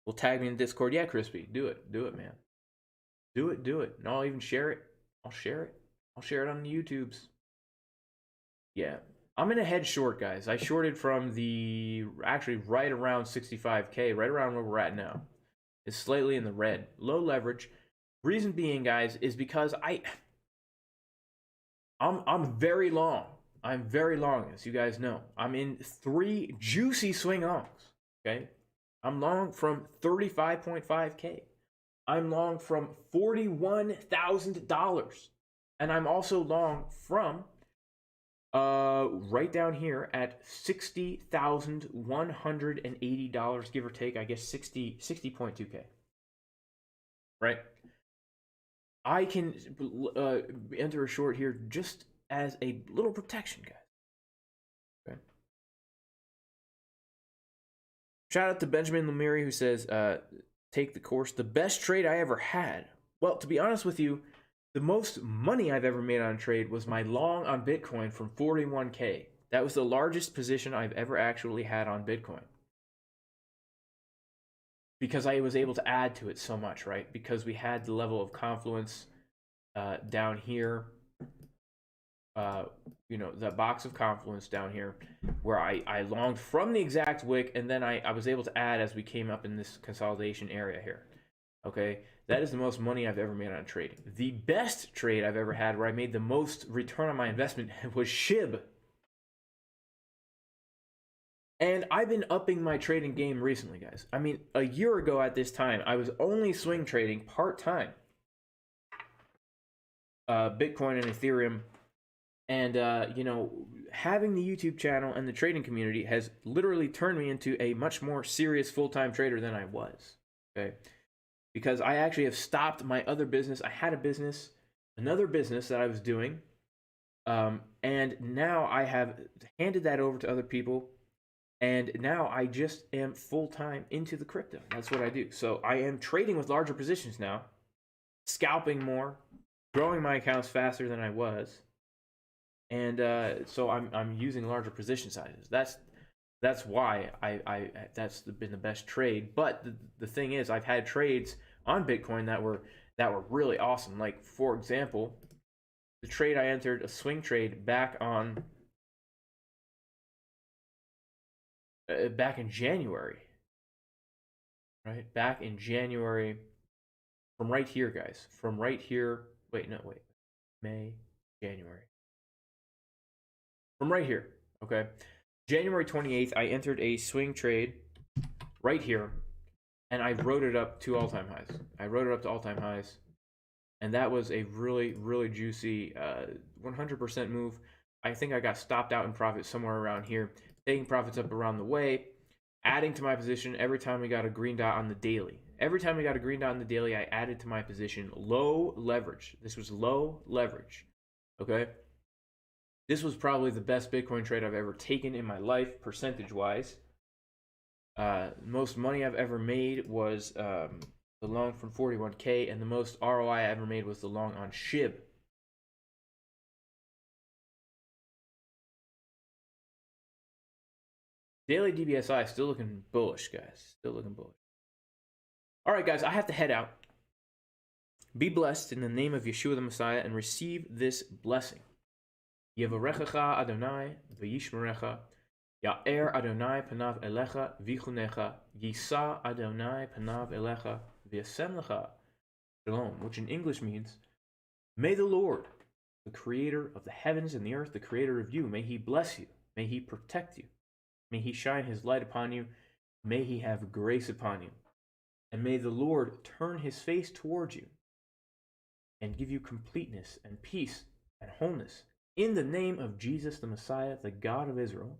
Will tag me in Discord. Yeah, Crispy, do it. Do it, man. Do it. And I'll even share it. I'll share it on the YouTubes. Yeah. I'm in a head short, guys. I shorted from actually right around 65K, right around where we're at now. It's slightly in the red. Low leverage. Reason being, guys, is because I'm very long. I'm very long, as you guys know. I'm in 3 juicy swing longs, okay? I'm long from 35.5K. I'm long from $41,000. And I'm also long from right down here at $60,180, give or take, I guess 60.2K. Right? I can enter a short here just as a little protection, guys. Okay. Shout out to Benjamin Lemire, who says, take the course. The best trade I ever had. Well, to be honest with you, the most money I've ever made on a trade was my long on Bitcoin from 41K. That was the largest position I've ever actually had on Bitcoin. Because I was able to add to it so much, right? Because we had the level of confluence down here. You know, the box of confluence down here where I longed from the exact wick, and then I was able to add as we came up in this consolidation area here. Okay, that is the most money I've ever made on a trade. The best trade I've ever had where I made the most return on my investment was SHIB. And I've been upping my trading game recently, guys. I mean, a year ago at this time, I was only swing trading part-time Bitcoin and Ethereum. And, you know, having the YouTube channel and the trading community has literally turned me into a much more serious full-time trader than I was. Okay, because I actually have stopped my other business. I had a business, another business that I was doing, and now I have handed that over to other people, and now I just am full-time into the crypto. That's what I do. So I am trading with larger positions now, scalping more, growing my accounts faster than I was, and so I'm using larger position sizes. That's why that's been the best trade. But the thing is, I've had trades on Bitcoin that were really awesome. Like, for example, the trade I entered, a swing trade back in January, right? Back in January, from right here, guys. From right here. Wait, May, January. From right here, okay? January 28th, I entered a swing trade right here, and I wrote it up to all-time highs. I wrote it up to all-time highs, and that was a really, really juicy 100% move. I think I got stopped out in profit somewhere around here, taking profits up around the way, adding to my position every time we got a green dot on the daily. Every time we got a green dot on the daily, I added to my position. Low leverage. This was low leverage, okay? This was probably the best Bitcoin trade I've ever taken in my life, percentage-wise. Most money I've ever made was the long from 41K, and the most ROI I ever made was the long on SHIB. Daily DBSI still looking bullish, guys. Still looking bullish. All right, guys, I have to head out. Be blessed in the name of Yeshua the Messiah and receive this blessing. Yevarechecha Adonai v'yishmerecha, Ya'er Adonai panav elecha v'chunecha, Yisa Adonai panav elecha v'yasem lecha shalom, which in English means, may the Lord, the creator of the heavens and the earth, the creator of you, may he bless you, may he protect you, may he shine his light upon you, may he have grace upon you, and may the Lord turn his face towards you and give you completeness and peace and wholeness. In the name of Jesus the Messiah, the God of Israel,